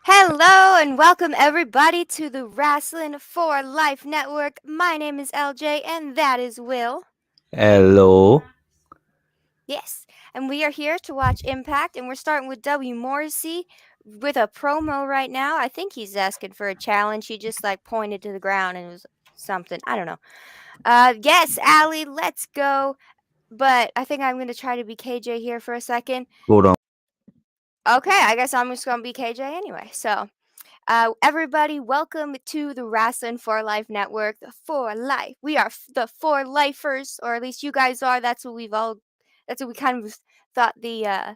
Hello and welcome everybody to the Wrasslin for Life Network. My name is LJ and that is Will. Hello. Yes, and we are here to watch Impact, and we're starting with W. Morrissey with a promo right now. I think he's asking for a challenge. He just like pointed to the ground and it was something. I don't know. Yes, Allie, let's go. But I think I'm going to try to be KJ here for a second. Hold on. Okay, I guess I'm just going to be KJ anyway. So, everybody, welcome to the Wrasslin for Life Network. The For Life. We are the For Lifers, or at least you guys are. That's what we kind of thought the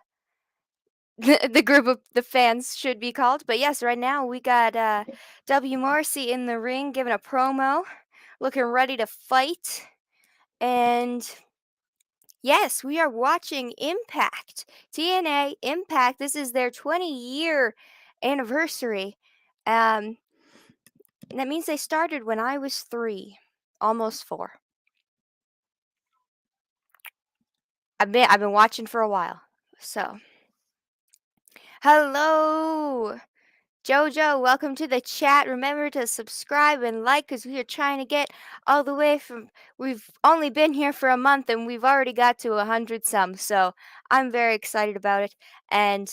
the group of the fans should be called. But yes, right now we got W. Morrissey in the ring giving a promo, looking ready to fight, and yes, we are watching Impact. TNA Impact. This is their 20-year anniversary. And that means they started when I was 3. almost 4. I've been watching for a while. So, hello, Jojo. Welcome to the chat. Remember to subscribe and like because we are trying to get all the way from. We've only been here for a month and we've already got to 100 some. So I'm very excited about it. And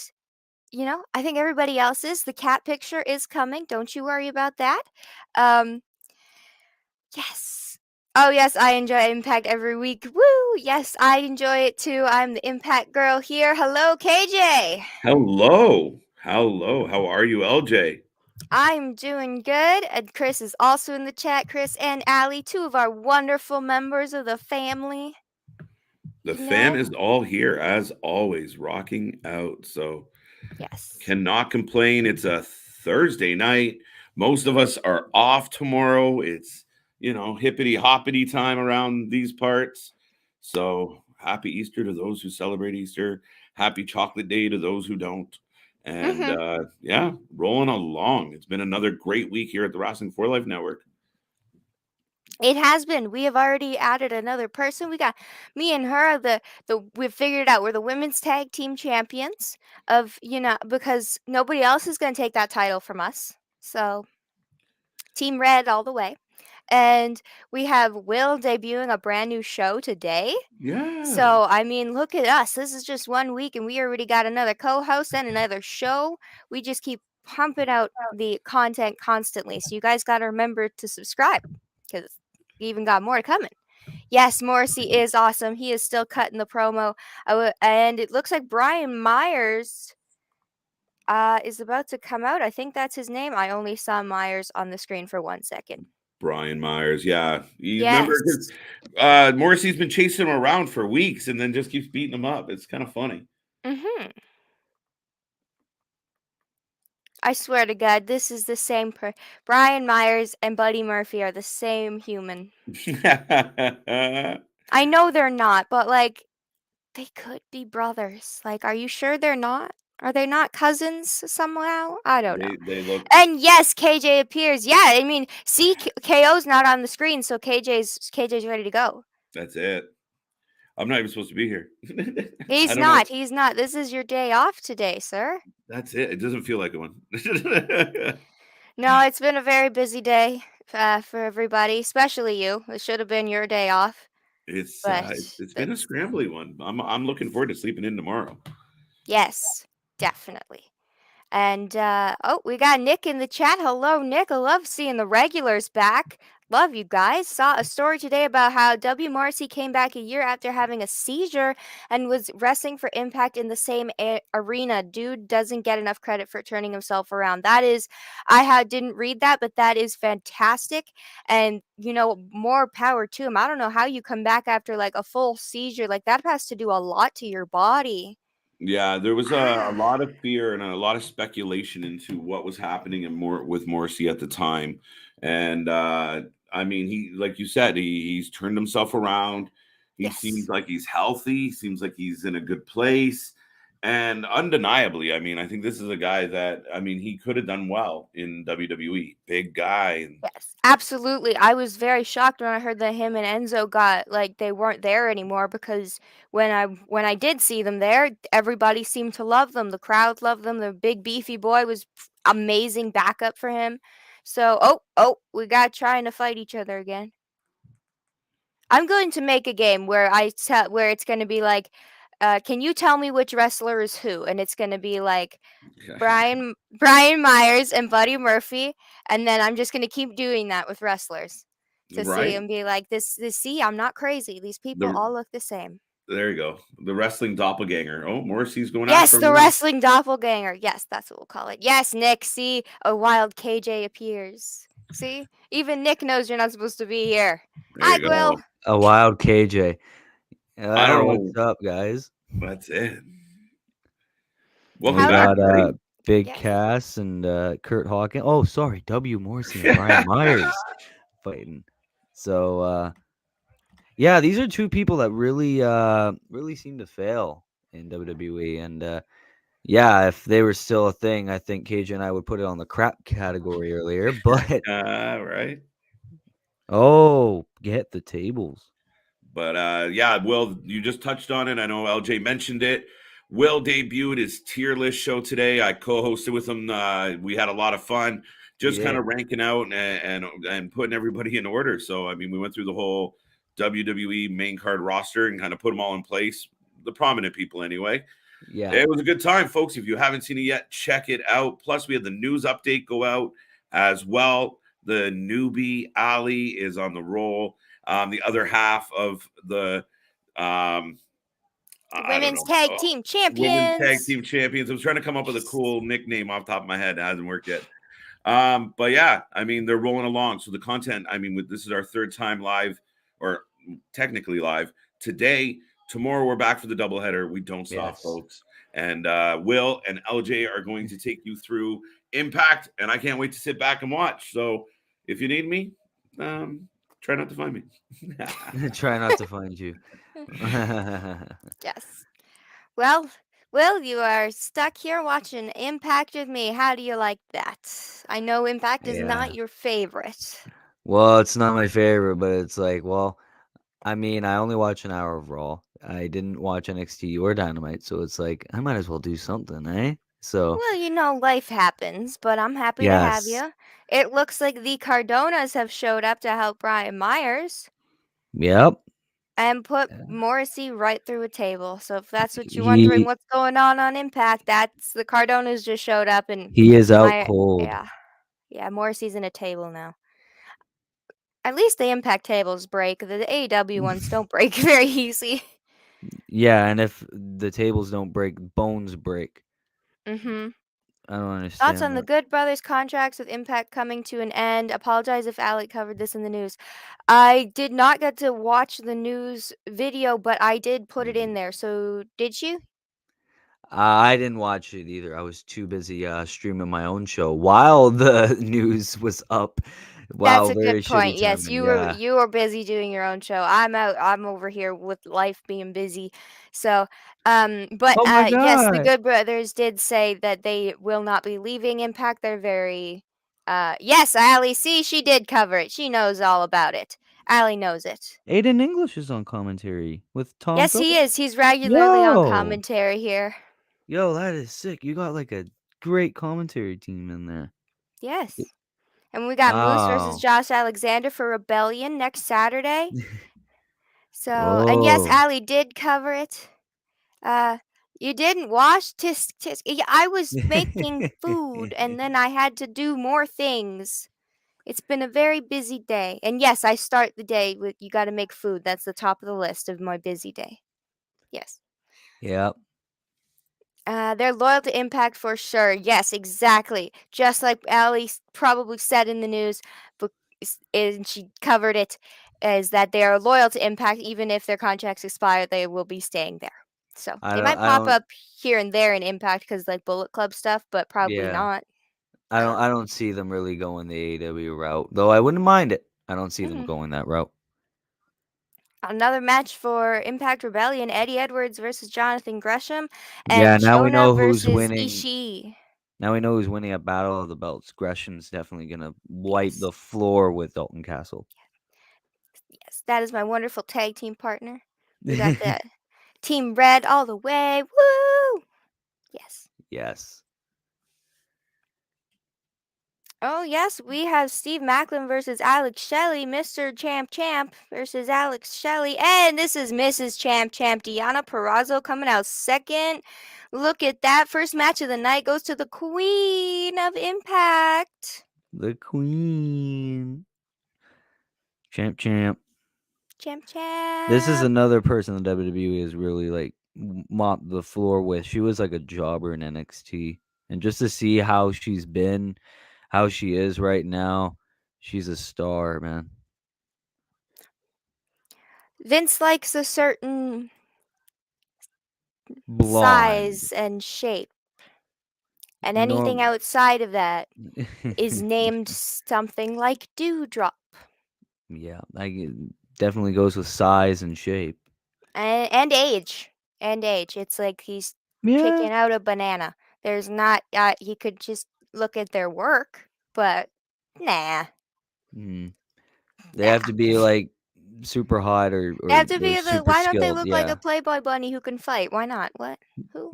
I think everybody else is. The cat picture is coming. Don't you worry about that. Um, yes. Oh, yes, I enjoy Impact every week. Woo! Yes, I enjoy it too. I'm the Impact girl here. Hello, KJ. Hello. Hello. How are you, LJ? I'm doing good. And Chris is also in the chat. Chris and Allie, two of our wonderful members of the family. The You fam know? is all here as always, rocking out. So Yes. cannot complain. It's a Thursday night. Most of us are off tomorrow. It's, hippity hoppity time around these parts. So happy Easter to those who celebrate Easter. Happy chocolate day to those who don't. And Mm-hmm. yeah, rolling along. It's been another great week here at the Wrestling for Life Network. It has been. We have already added another person. We got me and her. We've figured it out. We're the women's tag team champions because nobody else is going to take that title from us. So Team Red all the way. And we have Will debuting a brand new show today. Yeah. So, I mean, look at us. This is just 1 week, and we already got another co host and another show. We just keep pumping out the content constantly. So, you guys got to remember to subscribe because we even got more coming. Yes, Morrissey is awesome. He is still cutting the promo. And it looks like Brian Myers is about to come out. I think that's his name. I only saw Myers on the screen for 1 second. Brian Myers, yeah. You remember Yes. Morrissey's been chasing him around for weeks and then just keeps beating him up. It's kind of funny. Mm-hmm. I swear to God, this is the same Brian Myers and Buddy Murphy are the same human. I know they're not, but like they could be brothers. Like, are you sure they're not? Are they not cousins somehow? I don't know. they look. And yes, KJ appears. Yeah, I mean, see, KO's not on the screen, so KJ's ready to go. That's it. I'm not even supposed to be here. I He's don't know. not. He's not. This is your day off today, sir. That's it. It doesn't feel like one. No, it's been a very busy day for everybody, especially you. It should have been your day off, it's uh, but it's it's been a that's scrambly one. I'm looking forward to sleeping in tomorrow. yes, definitely. And we got Nick in the chat. Hello, Nick. I love seeing the regulars back. Love you guys. Saw a story today about how W. Morrissey came back a year after having a seizure and was wrestling for Impact in the same arena. Dude doesn't get enough credit for turning himself around. Didn't read that, but that is fantastic. And more power to him. I don't know how you come back after like a full seizure. Like that has to do a lot to your body. Yeah, there was a Ah, lot of fear and a lot of speculation into what was happening and more with Morrissey at the time. And I mean, he, like you said, he's turned himself around. He seems yes. like he's healthy. Seems like he's in a good place. And undeniably, I mean, I think this is a guy that I mean he could have done well in WWE. Big guy, and Yes, absolutely. I was very shocked when I heard that him and Enzo got like they weren't there anymore because when I did see them there, everybody seemed to love them. The crowd loved them. The big beefy boy was amazing backup for him. So, we got trying to fight each other again. I'm going to make a game where it's going to be like can you tell me which wrestler is who? And it's going to be like Brian Myers and Buddy Murphy, and then I'm just gonna keep doing that with wrestlers to see right. and be like, this. See, I'm not crazy. These people The all look the same. There you go. The wrestling doppelganger. Oh, Morrissey's going Yes, after him the now. wrestling doppelganger. Yes, that's what we'll call it. Yes, Nick. See, a wild KJ appears. See, even Nick knows you're not supposed to be here. There Hi, you Quill. go. A wild KJ. I don't What's know. up, guys? That's it. We Welcome How? back, got Marty. Big Yes. Cass and Kurt Hawkins. Oh, sorry, W. Morrissey and Brian Myers fighting. So yeah, these are two people that really seem to fail in WWE. And yeah, if they were still a thing, I think KJ and I would put it on the crap category earlier. But Right. oh, get the tables. But yeah, Will, you just touched on it. I know LJ mentioned it. Will debuted his tier list show today. I co-hosted with him. We had a lot of fun, We just kind did. of ranking out and putting everybody in order. So I mean, we went through the whole WWE main card roster and kind of put them all in place. The prominent people, anyway. Yeah. It was a good time, folks. If you haven't seen it yet, check it out. Plus, we had the news update go out as well. The newbie Ali is on the roll. The other half of the um, I don't Women's know, Tag Team women's tag Champions. team champions. I was trying to come up with a Yes. cool nickname off the top of my head. It hasn't worked yet. But yeah, I mean, they're rolling along. So the content, I mean, this is our third time live, or technically live today. Tomorrow we're back for the doubleheader. We don't stop, Yes. folks. And Will and LJ are going to take you through Impact, and I can't wait to sit back and watch. So if you need me, try not to find me. Try not to find you. Yes. Well, Will, you are stuck here watching Impact with me. How do you like that? I know Impact is Yeah. not your favorite. Well, it's not my favorite, but it's like, well, I mean, I only watch an hour of Raw. I didn't watch NXT or Dynamite, so it's like I might as well do something, eh? So, Well, you know, life happens, but I'm happy to have yes. you. It looks like the Cardonas have showed up to help Brian Myers Yep. and put Morrissey right through a table. So if that's what you're wondering He what's going on Impact, that's the Cardonas just showed up and he is out my cold. yeah. Yeah, Morrissey's in a table now. At least the Impact tables break. The AEW ones don't break very easy. Yeah, and if the tables don't break, bones break. Mhm. I don't Thoughts understand on the that. Good Brothers contracts with Impact coming to an end? Apologize if Alec covered this in the news. I did not get to watch the news video, but I did put it in there. So did you? I didn't watch it either. I was too busy streaming my own show while the news was up. That's Wow, a very good point. shitty Yes, timing. you Yeah. were busy doing your own show. I'm out. I'm over here with life being busy. So, but Oh my yes, the god. Good Brothers did say that they will not be leaving Impact. They're very yes, Allie, see, she did cover it. She knows all about it. Allie knows it. Aiden English is on commentary with Tom Yes, he Phillips. is. He's regularly on Yo. commentary here. Yo, that is sick. You got like a great commentary team in there. Y- Yes. And we got Moose versus Oh. Josh Alexander for Rebellion next Saturday. So, and yes, Oh. Allie did cover it. Uh, you didn't wash tisk tisk. I was making food and then I had to do more things. It's been a very busy day. And yes, I start the day with you got to make food. That's the top of the list of my busy day. Yes. Yep. They're loyal to Impact for sure. Yes, exactly. Just like Ali probably said in the news, but and she covered it, is that they are loyal to Impact even if their contracts expire. They will be staying there. So I they don't might I pop don't up here and there in Impact because like Bullet Club stuff, but probably yeah. not. I don't see them really going the AEW route. Though I wouldn't mind it. I don't see them Mm-mm. going that route. Another match for Impact Rebellion: Eddie Edwards versus Jonathan Gresham, Yeah, and now we Jonah know who's versus winning. Ishii. Now we know who's winning a battle of the belts. Gresham's definitely gonna wipe Yes, the floor with Dalton Castle. yes, that is my wonderful tag team partner. We got the Team Red all the way. Woo! Yes. Yes. Oh, yes, we have Steve Macklin versus Alex Shelley, Mr. Champ Champ versus Alex Shelley, and this is Mrs. Champ Champ, Deanna Perrazzo coming out second. Look at that. First match of the night goes to the Queen of Impact. The Queen. Champ champ. Champ This is Champ. another person the WWE is really like mopped the floor with. She was like a jobber in NXT. And just to see how she's been, how she is right now, she's a star, man. Vince likes a certain Blonde. size and shape, and anything Norm. outside of that is named something like Dewdrop. Yeah, like it definitely goes with size and shape. And age. And age. It's like he's Yeah. picking out a banana. There's not, he could just look at their work, but nah, Mm. They have nah. to be like super hot They have to or be the. super Why don't they skilled. look like a Yeah. Playboy bunny who can fight? Why not? What? Who?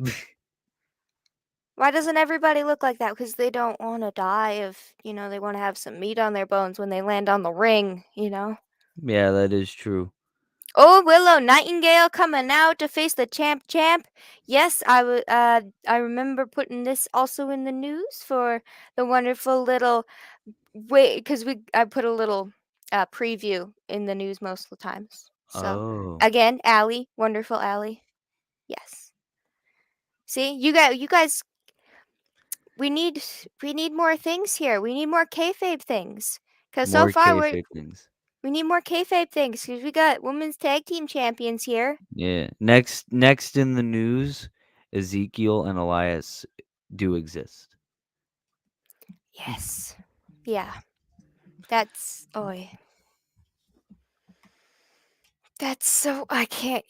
Why doesn't everybody look like that? Because they don't want to die of, they want to have some meat on their bones when they land on the ring. Yeah, that is true. Oh, Willow Nightingale coming out to face the champ. Yes, I remember putting this also in the news for the wonderful little wait, because I put a little preview in the news most of the times. So Oh, again, Allie, wonderful Allie. Yes. See, you guys, we need more things here. We need more kayfabe things. Cause so more far kayfabe things. we need more kayfabe things because we got women's tag team champions here. Yeah. Next in the news, Ezekiel and Elias do exist. Yes. Yeah. That's oh. That's so I can't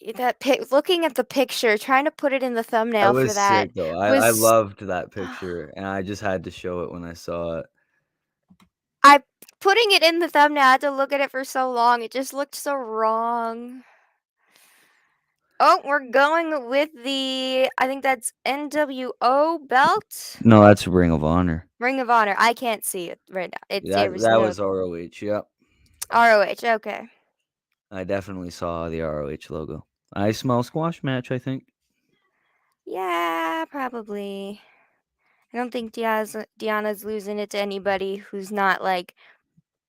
looking at the picture, trying to put it in the That thumbnail for was that sick though. I was loved that picture and I just had to show it when I saw it. I putting it in the thumbnail, I had to look at it for so long. It just looked so wrong. Oh, we're going with I think that's NWO belt. No, that's Ring of Honor. Ring of Honor. I can't see it right now. It's there was That no was ROH. Yep. ROH. Okay. I definitely saw the ROH logo. I smell squash match, I think. Yeah, probably. I don't think Deanna's losing it to anybody who's not like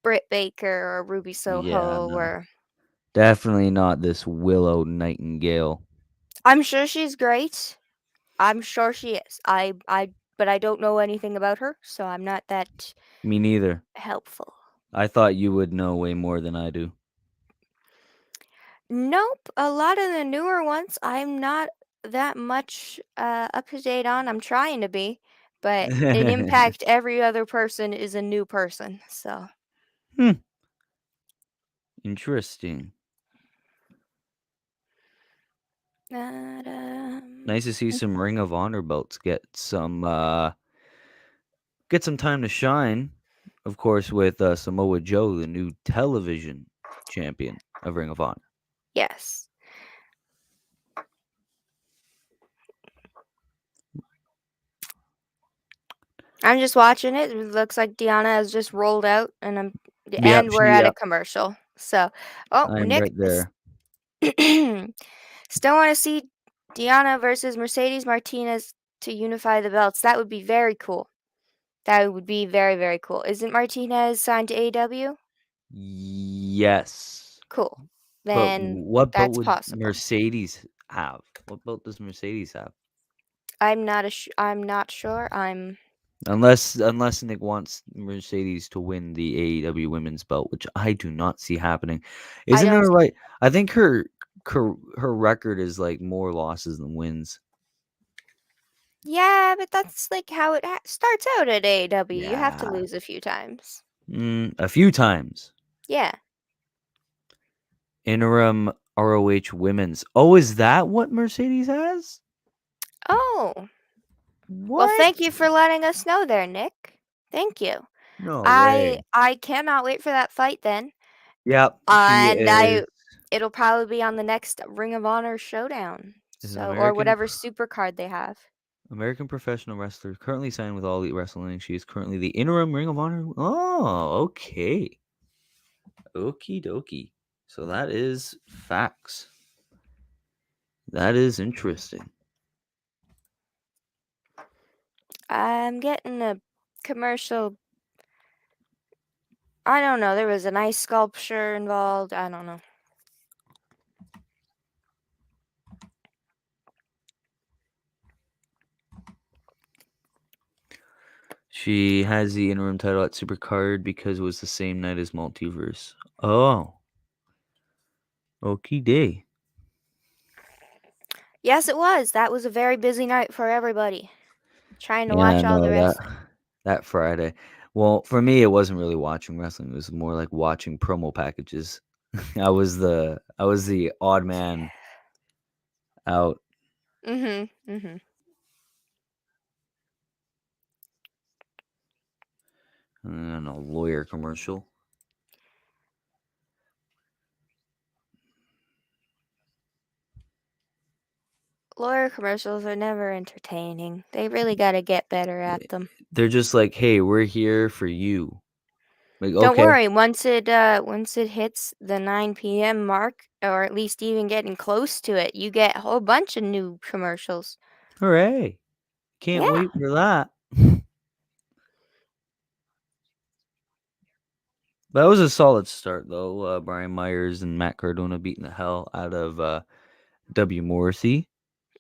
Britt Baker or Ruby Yeah, Soho no. or Definitely not this Willow Nightingale. I'm sure she's great. I'm sure she is. But I don't know anything about her, so I'm not that Me neither. helpful. I thought you would know way more than I do. Nope, a lot of the newer ones I'm not that much up to date on. I'm trying to be, but in Impact, every other person is a new person. So Hmm. Interesting. Nice to see some Ring of Honor belts get some time to shine. Of course, with Samoa Joe, the new television champion of Ring of Honor. yes. I'm just watching it. It looks like Deanna has just rolled out, Yep, we're at a yep. commercial. So, oh, I'm Nick, right there. still want to see Deanna versus Mercedes Martinez to unify the belts. That would be very cool. That would be very, very cool. Isn't Martinez signed to AW? Yes. Cool. But Then what belt that's would possible. Mercedes have? What belt does Mercedes have? I'm not sure. Unless Nick wants Mercedes to win the AEW Women's Belt, which I do not see happening. I Isn't don't. her like? I think her record is like more losses than wins. Yeah, but that's like how it starts out at AEW. You have to Yeah, lose a few times. a few times. Yeah. Interim ROH Women's. Oh, is that what Mercedes has? Oh. Well, What? thank you for letting us know there, Nick. Thank you. No I way. I cannot wait for that fight then. Yep, she And is. it'll probably be on the next Ring of Honor showdown. Is an So or American whatever super card they have. American professional wrestler, currently signed with All Elite Wrestling. She is currently the interim Ring of Honor. Oh, okay. Okie dokie. So that is facts. That is interesting. I'm getting a commercial. I don't know. There was an ice sculpture involved. I don't know. She has the interim title at Supercard because it was the same night as Multiverse. Oh. Okie day. Yes, it was. That was a very busy night for everybody. Trying to Yeah, I watch all the know that wrestling. that Friday. Well, for me, it wasn't really watching wrestling. It was more like watching promo packages. I was the odd man out. Mhm. Mhm. And a lawyer commercial. Lawyer commercials are never entertaining. They really got to get better at them. They're just like, hey, we're here for you. Like, Don't okay, worry, once it hits the 9 p.m. mark, or at least even getting close to it, you get a whole bunch of new commercials. hooray! Can't Yeah. wait for that. That was a solid start, though. Brian Myers and Matt Cardona beating the hell out of W. Morrissey.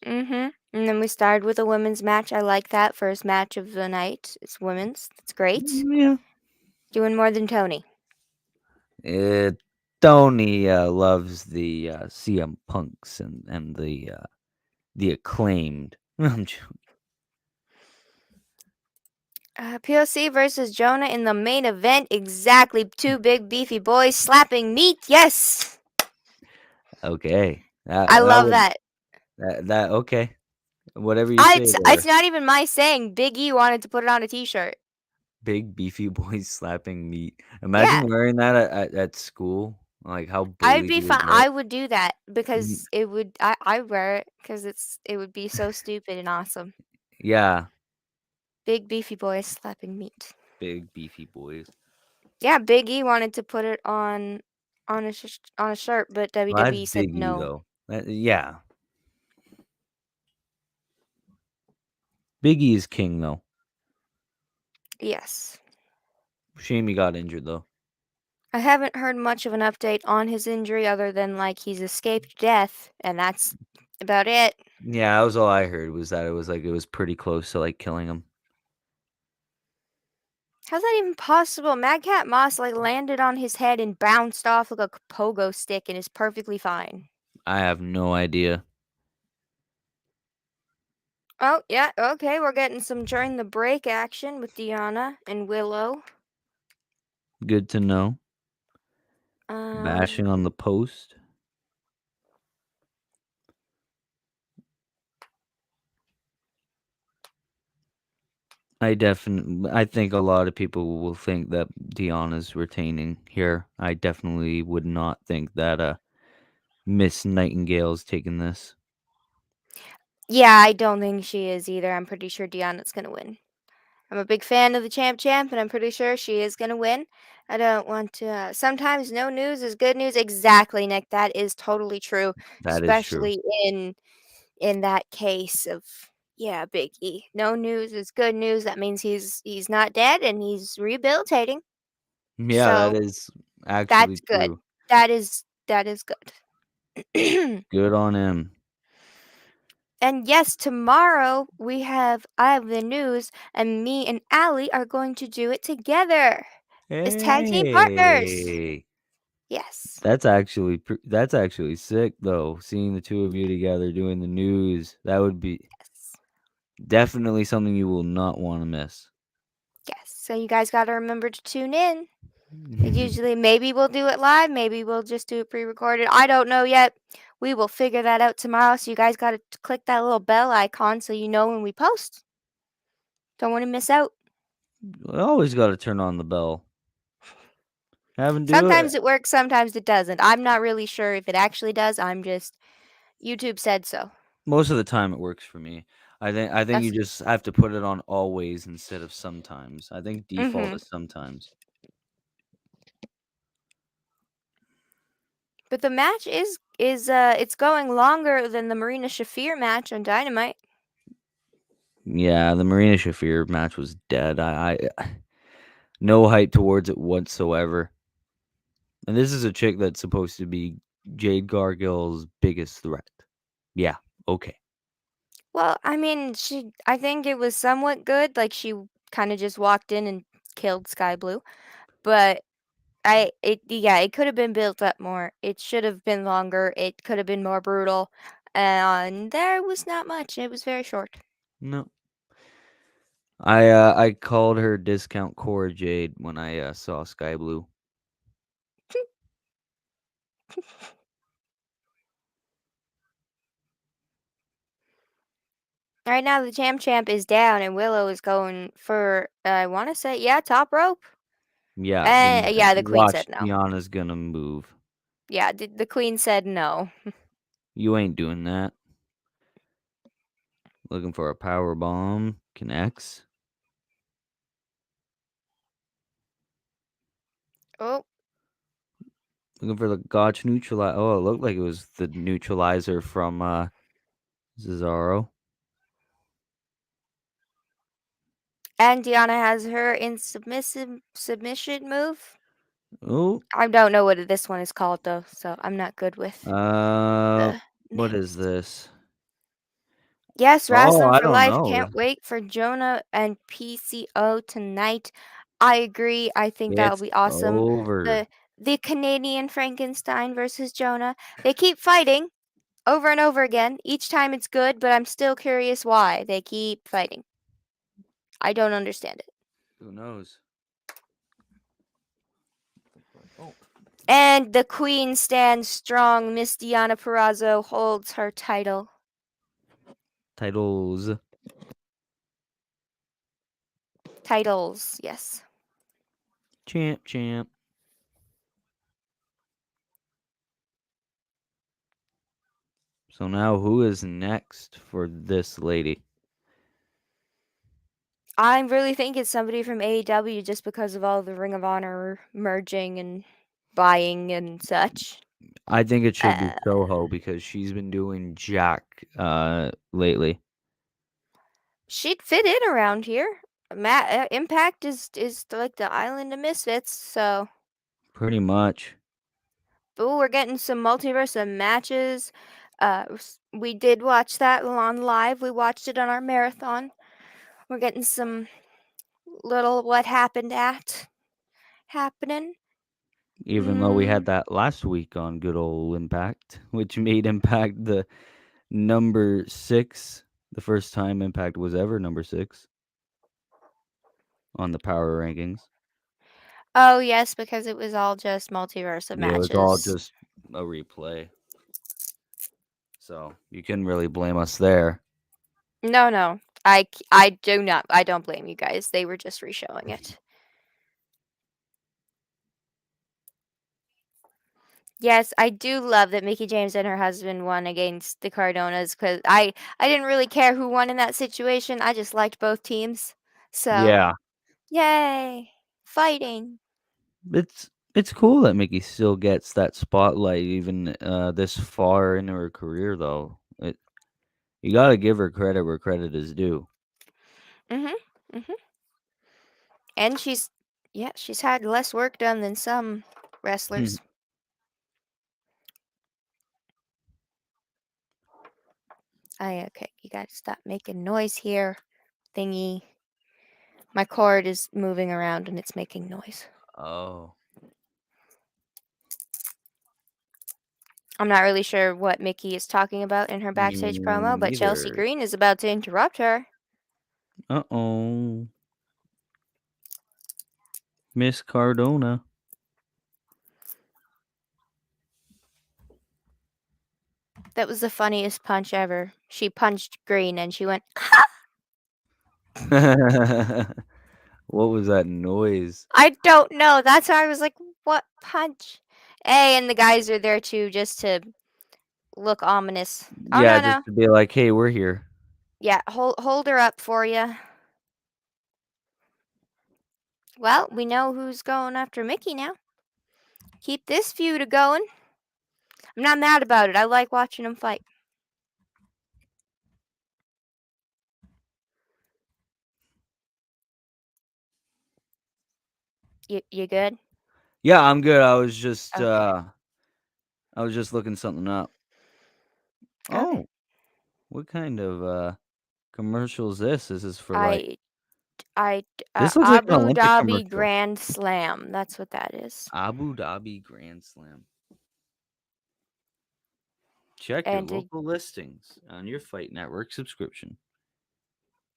And then we started with a women's match. I like that first match of the night. It's women's. That's great. Yeah. Doing more than Tony. Tony loves the CM Punks and the acclaimed. I'm joking. POC versus Jonah in the main event. Exactly. Two big beefy boys slapping meat. Yes. Okay. I love that. That okay. Whatever you say It's there. not even my saying. Big E wanted to put it on a t-shirt. Big beefy boys slapping meat. Yeah. Imagine wearing that at school. Like how I'd bullied be you would fine. get. I would do that Mhm. because it would. I wear it because it would be so stupid and awesome. Yeah, Big beefy boys slapping meat. big beefy boys. Yeah, Big E wanted to put it on a shirt, but Well, that's WWE said Big E no. though. Yeah, Big E is king though. Yes. Shame he got injured though. I haven't heard much of an update on his injury other than like he's escaped death, and that's about it. Yeah, that was all I heard was that it was pretty close to like killing him. How's that even possible? Madcap Moss like landed on his head and bounced off like a pogo stick and is perfectly fine. I have no idea. Oh, yeah, okay, we're getting some during the break action with Deanna and Willow. Good to know. Um, Bashing on the post. I think a lot of people will think that Deanna's retaining here. I definitely would not think that Miss Nightingale's taking this. yeah, I don't think she is either. I'm pretty sure Deanna's gonna win. I'm a big fan of the champ, and I'm pretty sure she is gonna win. I don't want to. Sometimes no news is good news. Exactly, Nick. That is totally true, That is true. especially in that case of yeah, Big E. No news is good news. That means he's not dead and he's rehabilitating. Yeah, that So is actually that's good. true. That is good. Good on him. And yes, tomorrow I have the news, and me and Allie are going to do it together as tag team partners. Hey, Yes. that's actually sick though. Seeing the two of you together doing the news, that would be Yes. definitely something you will not want to miss. Yes. So you guys got to remember to tune in. It usually maybe we'll do it live, maybe we'll just do it pre-recorded. I don't know yet. We will figure that out tomorrow. So you guys got to click that little bell icon so you know when we post. Don't want to miss out. I always got to turn on the bell. Haven't do it Sometimes it works, sometimes it doesn't. I'm not really sure if it actually does. I'm just YouTube said so. most of the time. It works for me. I think you That's just have to put it on always instead of sometimes. I think default mhm. is sometimes. But the match is it's going longer than the Marina Shafir match on Dynamite. Yeah, the Marina Shafir match was dead. I no hype towards it whatsoever. And this is a chick that's supposed to be Jade Gargill's biggest threat. Yeah, okay. Well, I mean, I think it was somewhat good. Like she kind of just walked in and killed Sky Blue. But yeah, it could have been built up more. It should have been longer. It could have been more brutal. And there was not much. It was very short. No. I called her discount Cora Jade when I saw Sky Blue. Right now, the champ is down, and Willow is going for I want to say yeah, top rope. Yeah, then Yeah, the queen watch said no. Deanna's gonna move. Yeah, the queen said no. You ain't doing that. Looking for a power bomb. Connects. Oh, Looking for the Gotch neutralizer. Oh, it looked like it was the neutralizer from Cesaro. and Deanna has her in submission move. Oh, I don't know what this one is called though, so I'm not good with the what is names. this? Yes, Oh, Wrasslin I for don't life. know. Can't wait for Jonah and PCO tonight. I agree. I think that'll It's be awesome. over. The the Canadian Frankenstein versus Jonah. They keep fighting over and over again. Each time it's good, but I'm still curious why they keep fighting. I don't understand it. Who knows? Oh, And the queen stands strong. Miss Diana Perrazzo holds her title. titles. Titles, yes. Champ, champ. So now who is next for this lady? I really think it's somebody from AEW just because of all the Ring of Honor merging and buying and such. I think it should be Uh, Soho because she's been doing Jack lately. she'd fit in around here. Impact is like the island of misfits, so. Pretty much. Ooh, we're getting some multiverse of matches. We did watch that on live. We watched it on our marathon. We're getting some little what happened at happening. Even though we had Mm. that last week on good old Impact, which made Impact the number 6, the first time Impact was ever number 6 on the power rankings. Oh yes, because it was all just multiverse of Yeah, it was all matches. just a replay. So you couldn't really blame us there. No. I do not. I don't blame you guys. They were just reshowing it. Yes, I do love that Mickey James and her husband won against the Cardonas because I didn't really care who won in that situation. I just liked both teams. So, Yeah. yay. Fighting. It's cool that Mickey still gets that spotlight even this far into her career though. You got to give her credit where credit is due. Mhm. Mhm. And she's had less work done than some wrestlers. Okay, you got to stop making noise here. Thingy. My cord is moving around and it's making noise. Oh. I'm not really sure what Mickey is talking about in her Me backstage promo, but Chelsea neither. Green is about to interrupt her. Uh-oh. Miss Cardona. That was the funniest punch ever. She punched Green and she went, What was that noise? I don't know. That's why I was like, what punch? Hey, and the guys are there too just to look ominous. Oh, Yeah, just no. to be like, "Hey, we're here." Yeah, hold her up for you. Well, we know who's going after Mickey now. Keep this feud going. I'm not mad about it. I like watching them fight. You good? Yeah, I'm good. Okay. I was just looking something up. Okay. Oh, what kind of commercial is this? This is for like I I this looks like an Abu Olympic Dhabi commercial. Grand Slam. That's what that is. Abu Dhabi Grand Slam. Check your And local listings on your Fight Network subscription.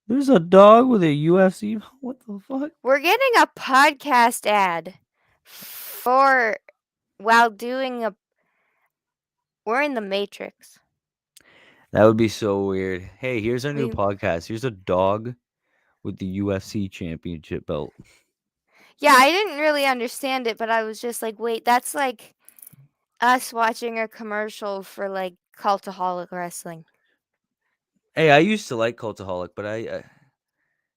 There's a dog with a UFC. What the fuck? we're getting a podcast ad for while doing a. We're in the Matrix. That would be so weird. Hey, here's our new We podcast. Here's a dog with the UFC championship belt. Yeah, I didn't really understand it, but I was just like, wait, that's like us watching a commercial for like Cultaholic Wrestling. Hey, I used to like Cultaholic, but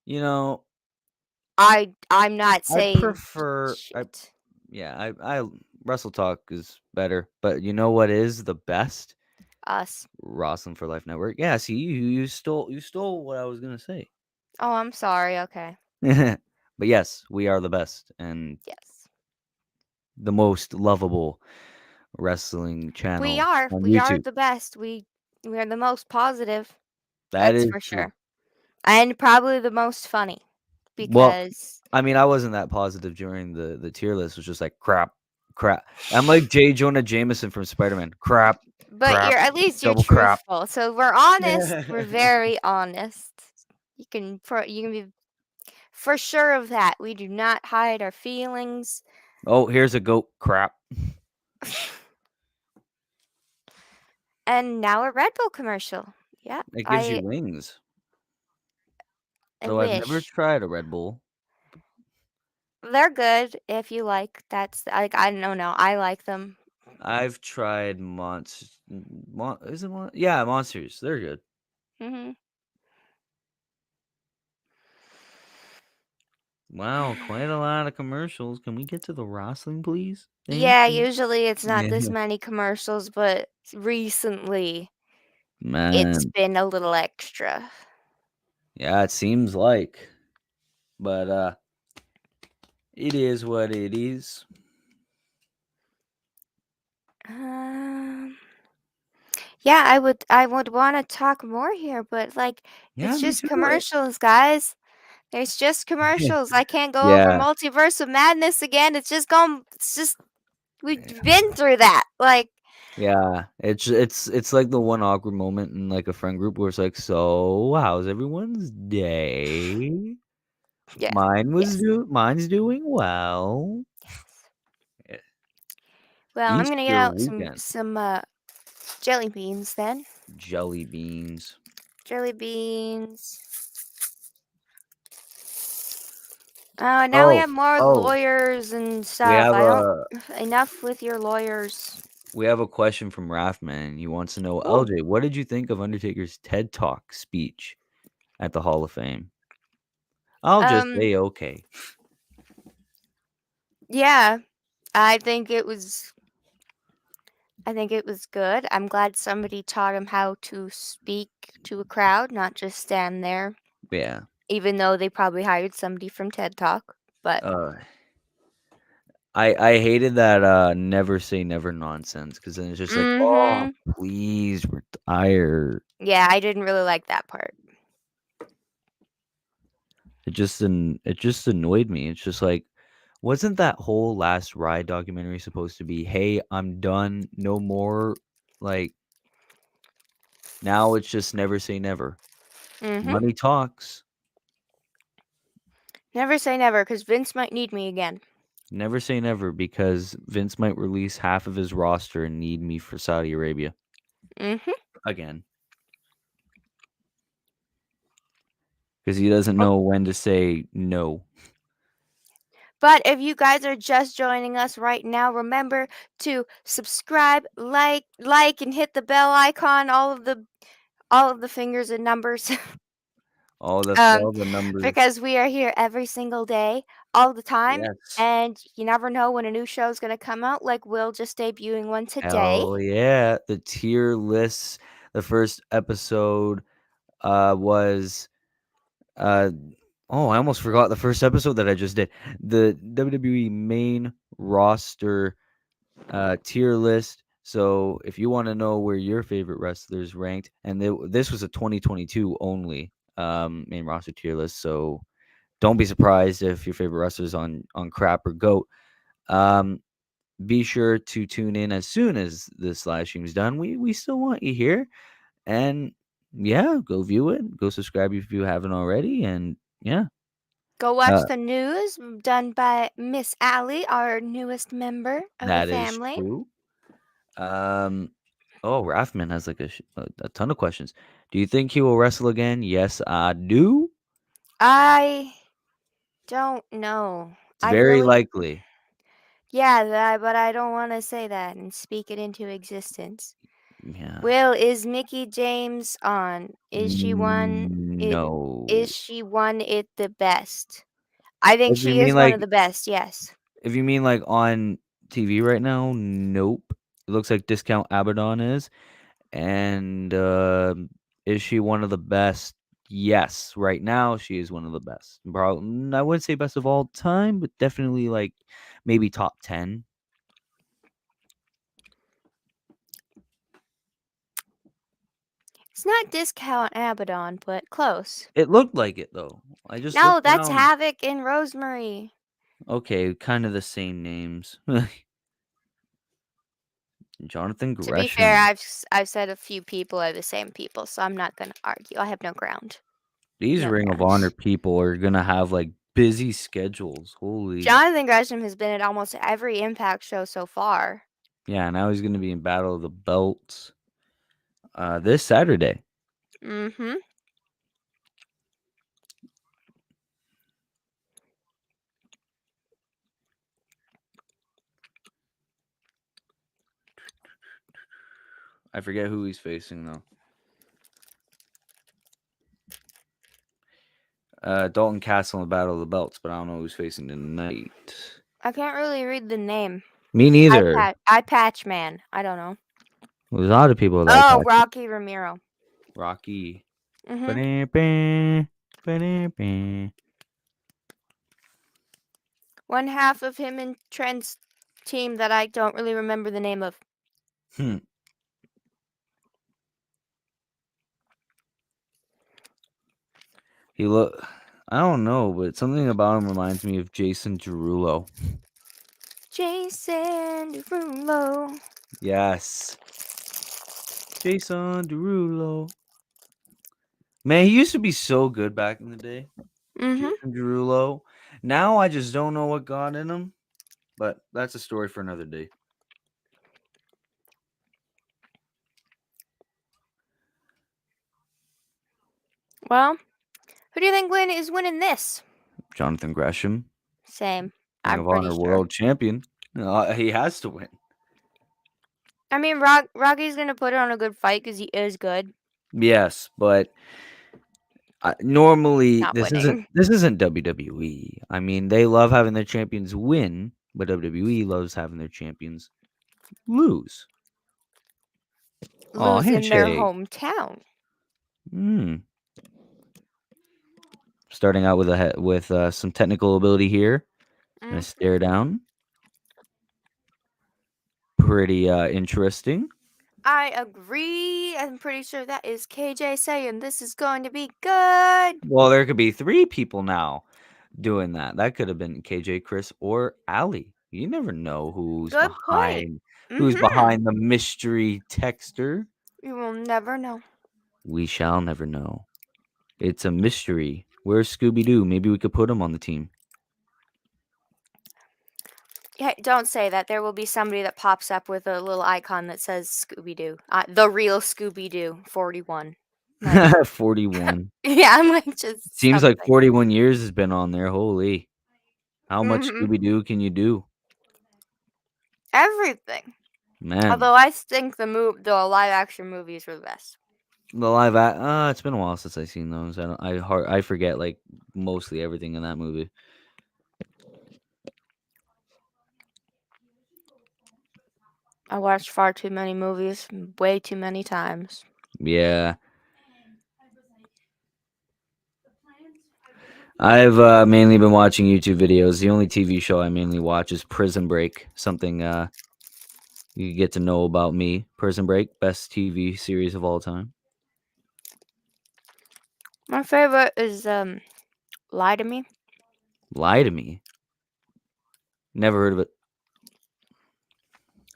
you know, I'm not I saying prefer shit. yeah, I Wrestle Talk is better, but you know what is the best? Us. Wrasslin for Life Network. Yeah, see, you stole what I was gonna say. Oh, I'm sorry. Okay. But yes, we are the best and Yes. the most lovable wrestling We channel are. on We are YouTube. the best. We are the most positive. That That's is for true. sure. And probably the most funny Well, because I mean, I wasn't that positive during the tier list. It was just like crap, crap. I'm like J. Jonah Jameson from Spider-Man. Crap, but crap, you're at least you're double crap. truthful. So we're honest. We're very honest. You can be for sure of that. We do not hide our feelings. Oh, here's a goat. Crap. And now a Red Bull commercial. Yeah, It gives you wings. I Though I've never wish. tried a Red Bull. They're good if you like. That's like I don't know. I like them. I've tried is it Yeah, monsters. They're good. Hmm. Wow, quite a lot of commercials. Can we get to the Wrestling, please? Thank Yeah, you. usually it's not Yeah. this many commercials, but recently it's Man. been a little extra. Yeah, it seems like. But it is what it is. Um, yeah, I would want to talk more here, but like Yeah, it's me just too. commercials, guys. There's just commercials. I can't go over Yeah. Multiverse of Madness again. It's just we've been through that. Like, Yeah. It's like the one awkward moment in like a friend group where it's like, so how's everyone's day? yeah. Yes. Mine's doing well. Yes. Eh, Well, I'm gonna get Easter out weekend. some jelly beans then. Jelly beans. Jelly beans. Oh, now we Oh, have more oh, lawyers and we stuff. have I don't a enough with your lawyers. we have a question from Raffman. He wants to know, Ooh. LJ, what did you think of Undertaker's TED Talk speech at the Hall of Fame? I'll just Um. say okay. Yeah. I think it was. I think it was good. I'm glad somebody taught him how to speak to a crowd, not just stand there. Yeah. Even though they probably hired somebody from TED Talk, but Uh, I hated that never say never nonsense because then it's just like, oh, mhm. please retire. Yeah, I didn't really like that part. It just annoyed me. It's just like, wasn't that whole Last Ride documentary supposed to be, hey, I'm done, no more? Like now it's just never say never. Mhm. Money talks. Never say never, because Vince might need me again. Never say never because Vince might release half of his roster and need me for Saudi Arabia Mhm. again because he doesn't Oh, know when to say no. but if you guys are just joining us right now, remember to subscribe, and hit the bell icon. All of the fingers and numbers. um, All the numbers. because we are here every single day, all the time, Yes. and you never know when a new show is gonna come out. Like Will just debuting one today. Hell yeah. The tier lists. The first episode was uh oh, I almost forgot the first episode that I just did. The WWE main roster tier list. So if you want to know where your favorite wrestlers ranked, and this was a 2022 only main roster tier list, so don't be surprised if your favorite wrestler is on crap or goat. Um, be sure to tune in as soon as this live stream is done. We still want you here, and yeah, go view it, go subscribe if you haven't already, and yeah, Go watch uh, the news done by Miss Allie, our newest member of the that is family. true. Um, oh, Raffman has like a ton of questions. Do you think he will wrestle again? Yes, I do. I don't know. It's I very really, likely. yeah, but I don't want to say that and speak it into existence. Yeah. Will, is Mickey James on? Is she No. it the best? I think If you she mean is one of like the best. Yes. if you mean like on TV right now, nope. It looks like Discount Abaddon is. And is she one of the best? Yes, right now she is one of the best. I wouldn't say best of all time, but definitely like maybe top 10. It's not Discount Abaddon, but close. It looked like it though. I just No, looked that's down. Havoc and Rosemary. Okay, kind of the same names. Jonathan To be fair, Gresham. I've said a few people are the same people, so I'm not gonna argue. I have no ground. These No Ring of grounds. Honor people are gonna have like busy schedules. Holy. Jonathan Gresham has been at almost every Impact show so far. Yeah, now he's gonna be in Battle of the Belts this Saturday. Mm-hmm. I forget who he's facing though. Dalton Castle in Battle of the Belts, but I don't know who's facing tonight. I can't really read the name. Me neither. Eye Patch Man. I don't know. There's a lot of people that Oh, patch. Rocky Ramiro. Rocky. Mm-hmm. Ba-da-ba, ba-da-ba. One half of him and Trent's team that I don't really remember the name of. Hmm. He look. I don't know, but something about him reminds me of Jason Derulo. Jason Derulo. Yes. Jason Derulo. Man, he used to be so good back in the day. Mm-hmm. Jason Derulo. Now I just don't know what got in him, but that's a story for another day. Well, who do you think is winning this? Jonathan Gresham, Same. Ring I'm of pretty Honor sure. world champion. He has to win. I mean, Rocky's gonna put on a good fight because he is good. Yes, but normally Not this isn't winning. WWE. I mean, they love having their champions win, but WWE loves having their champions lose. Oh, Lose in their handshake. hometown. Starting out with some technical ability here. Gonna Mm. stare down. Pretty interesting. I agree. I'm pretty sure that is KJ saying this is going to be good. Well, there could be 3 people now doing that. That could have been KJ, Chris, or Allie. You never know Good point. who's Mm-hmm. behind the mystery texter. You will never know. We shall never know. It's a mystery. Where's Scooby Doo? Maybe we could put him on the team. Yeah, don't say that. There will be somebody that pops up with a little icon that says Scooby Doo. The real Scooby Doo, 41. Like, 41. yeah, I'm like just Seems like something. 41 years has been on there. Holy. How much Mm-hmm. Scooby Doo can you do? Everything. Man. Although I think the live action movies were the best. The it's been a while since I've seen those. I forget like mostly everything in that movie. I watched far too many movies, way too many times. Yeah. I've mainly been watching YouTube videos. The only TV show I mainly watch is Prison Break. Something you get to know about me. Prison Break, best TV series of all time. My favorite is Lie to Me. Lie to Me. Never heard of it.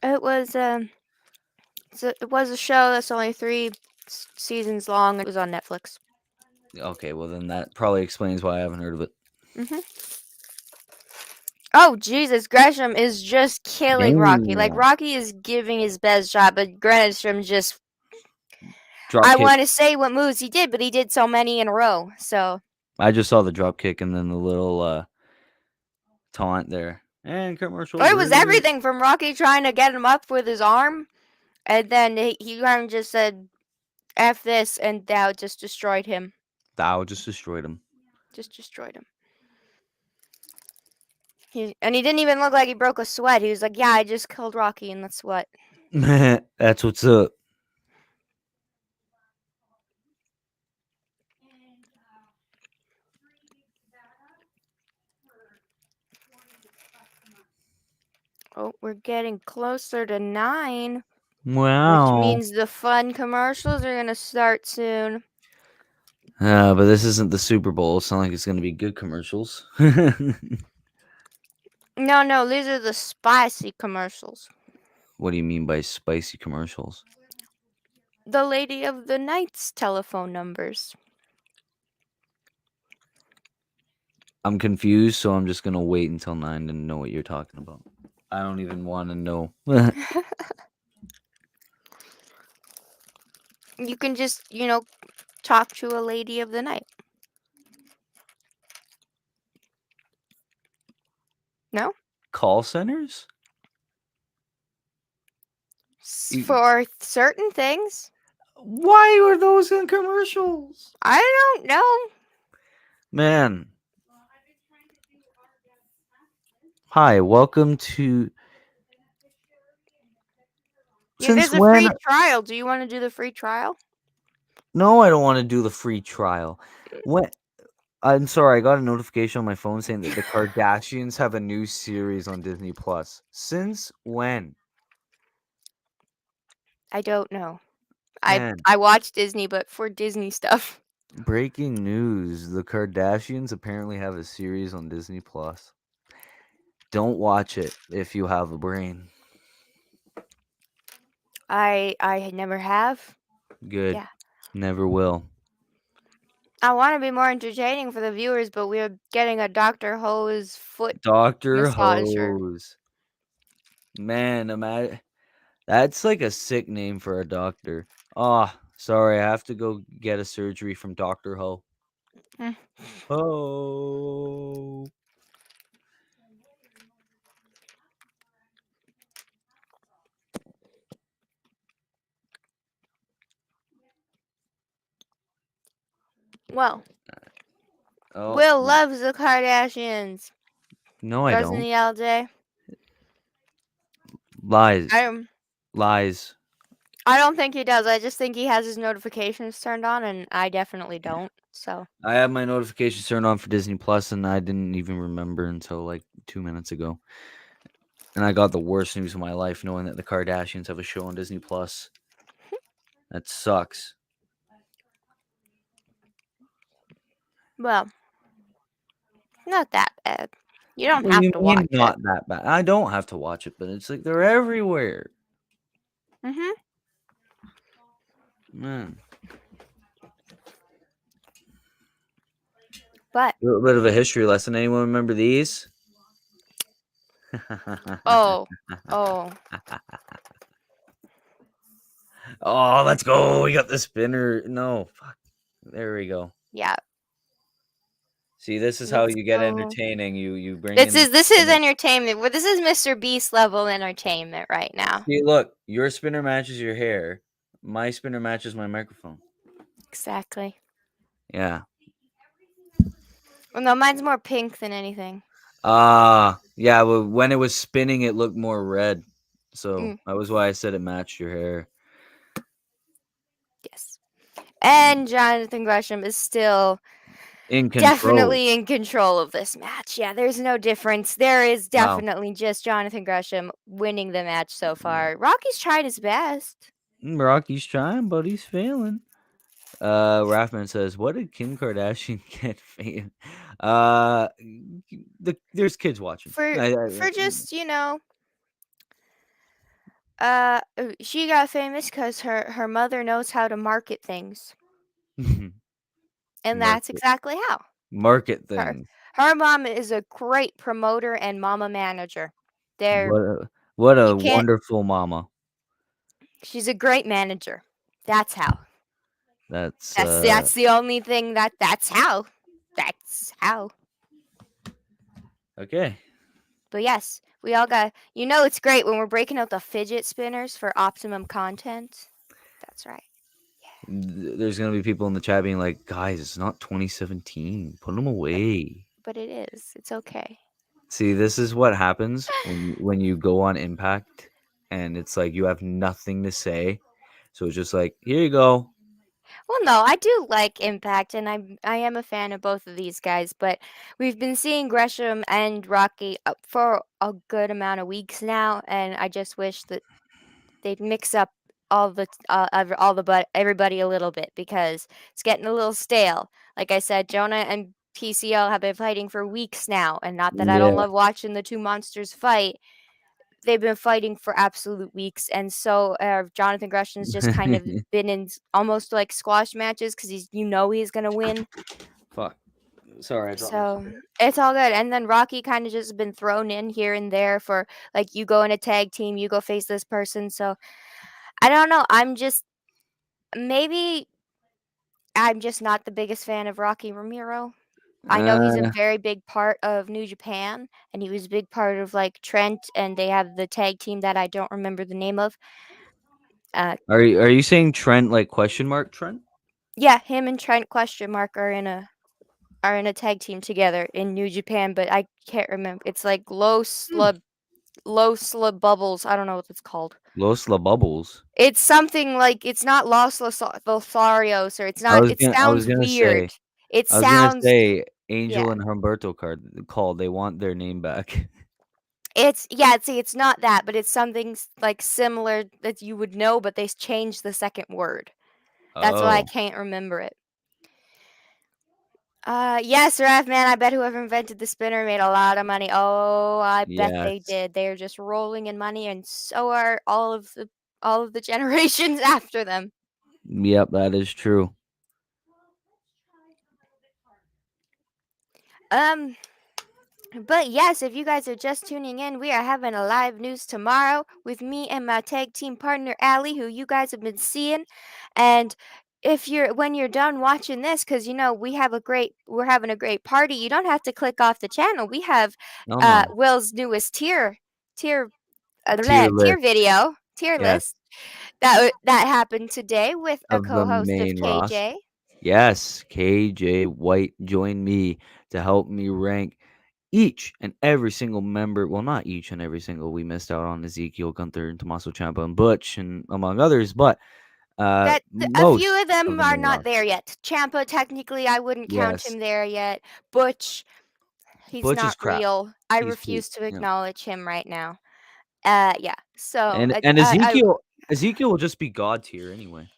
It was it was a show that's only 3 seasons long. It was on Netflix. Okay, well then that probably explains why I haven't heard of it. Mhm. Oh Jesus, Gresham is just killing Rocky. Like Damn. Rocky is giving his best shot, but Gresham just. Drop I kick. want to say what moves he did, but he did so many in a row. So I just saw the drop kick and then the little taunt there. And commercial it was break. everything from Rocky trying to get him up with his arm, And then he kind of just said, F this, and Thou just destroyed him. Thou just destroyed him. Just destroyed him. And he didn't even look like he broke a sweat. He was like, yeah, I just killed Rocky in the sweat. That's what's up. Oh, we're getting closer to 9. Wow. Which means the fun commercials are going to start soon. But this isn't the Super Bowl. It's not like it's going to be good commercials. No, these are the spicy commercials. What do you mean by spicy commercials? The Lady of the Night's telephone numbers. I'm confused, so I'm just going to wait until 9 to know what you're talking about. I don't even want to know. You can just, talk to a Lady of the Night. No? Call centers? For certain things. Why were those in commercials? I don't know. Man. Hi, welcome to... There's a free trial. Do you want to do the free trial? No, I don't want to do the free trial. I'm sorry, I got a notification on my phone saying that the Kardashians have a new series on Disney Plus. Since when? I don't know. Man. I watch Disney, but for Disney stuff. Breaking news. The Kardashians apparently have a series on Disney Plus. Don't watch it if you have a brain. I never have. Good. Yeah. Never will. I want to be more entertaining for the viewers, but we're getting a Dr. Ho's foot Dr. massager. Hose. Man, imagine. That's like a sick name for a doctor. Oh, sorry, I have to go get a surgery from Dr. Ho. Oh. Well, Will loves the Kardashians. No, I Doesn't don't. he, LJ? Lies. Lies. I don't think he does. I just think he has his notifications turned on, and I definitely don't. So I have my notifications turned on for Disney Plus, and I didn't even remember until like 2 minutes ago. And I got the worst news of my life knowing that the Kardashians have a show on Disney Plus. That sucks. Well, not that bad. You don't have to watch it. Not that bad. I don't have to watch it, but it's like they're everywhere. Mm-hmm. Man. But A little bit of a history lesson. Anyone remember these? oh. Oh, let's go. We got the spinner. No, fuck. There we go. Yeah. See, this is how you get entertaining. You bring this is entertainment. This is Mr. Beast level entertainment right now. See, look, your spinner matches your hair. My spinner matches my microphone. Exactly. Yeah. Well, no, mine's more pink than anything. Yeah. Well, when it was spinning, it looked more red. So that was why I said it matched your hair. Yes. And Jonathan Gresham is still definitely in control of this match. Yeah, there's no difference. There is definitely just Jonathan Gresham winning the match so far. Rocky's tried his best. Rocky's trying, but he's failing. Raffman says, "What did Kim Kardashian get famous? There's kids watching. For just she got famous because her mother knows how to market things, and that's exactly how. Market things. Her mom is a great promoter and mama manager. What a wonderful mama. She's a great manager. That's how. That's the only thing that's how. That's how. Okay. But yes, We all got. It's great when we're breaking out the fidget spinners for optimum content. That's right. There's gonna be people in the chat being like, "Guys, it's not 2017. Put them But away." but it is. It's okay. See, this is what happens when you go on Impact, and it's like you have nothing to say, so it's just like, "Here you go." Well, no, I do like Impact, and I am a fan of both of these guys. But we've been seeing Gresham and Rocky up for a good amount of weeks now, and I just wish that they'd mix up all the but everybody a little bit because it's getting a little stale. Like I said, Jonah and PCL have been fighting for weeks now, and not that I don't Yeah. love watching the two monsters fight. They've been fighting for absolute weeks, and so Jonathan Gresham's just kind of been in almost like squash matches because he's gonna win. Fuck. Sorry, I dropped my So it's all good. And then Rocky kind of just been thrown in here and there for like you go in a tag team, you go face this person. So I don't know. Maybe I'm just not the biggest fan of Rocky Ramiro. I know he's a Uh, very big part of New Japan, and he was a big part of like Trent, and they have the tag team that I don't remember the name of. Uh, are you saying Trent like question mark Trent? yeah, him and Trent question mark are in a tag team together in New Japan, but I can't remember. It's like low slub bubbles. I don't know what it's called. Los La Bubbles. It's something like it's not Lotharios or it's I not. was It gonna I was sounds gonna weird. say It I was gonna sounds say Angel yeah. and Humberto called. They want their name back. It's yeah. See, it's not that, but it's something like similar that you would know, but they changed the second word. That's why I Oh, can't remember it. Yes, Ref, man, I bet whoever invented the spinner made a lot of money. Oh, I bet they yes. did. They're just rolling in money, and so are all of the generations after them. Yep, that is true. Um, but yes, if you guys are just tuning in, we are having a live news tomorrow with me and my tag team partner Allie, who you guys have been seeing. And if you're when you're done watching this, because we're having a great party. You don't have to click off the channel. We have No, no. Will's newest tier Tier tier list. video tier Yes, list that happened today with a of the co-host of main roster. KJ. Yes, KJ White joined me to help me rank each and every single member. Well, not each and every single. We missed out on Ezekiel, Gunther, and Tommaso Ciampa and Butch, and among others. But A most few of of them the are main not roster. there yet. Champa, technically, I wouldn't count Yes, him there yet. Butch, he's Butch is not crap. real. I He's poop. refuse to Yeah, acknowledge him right now. Yeah. So, and Ezekiel will just be god tier anyway.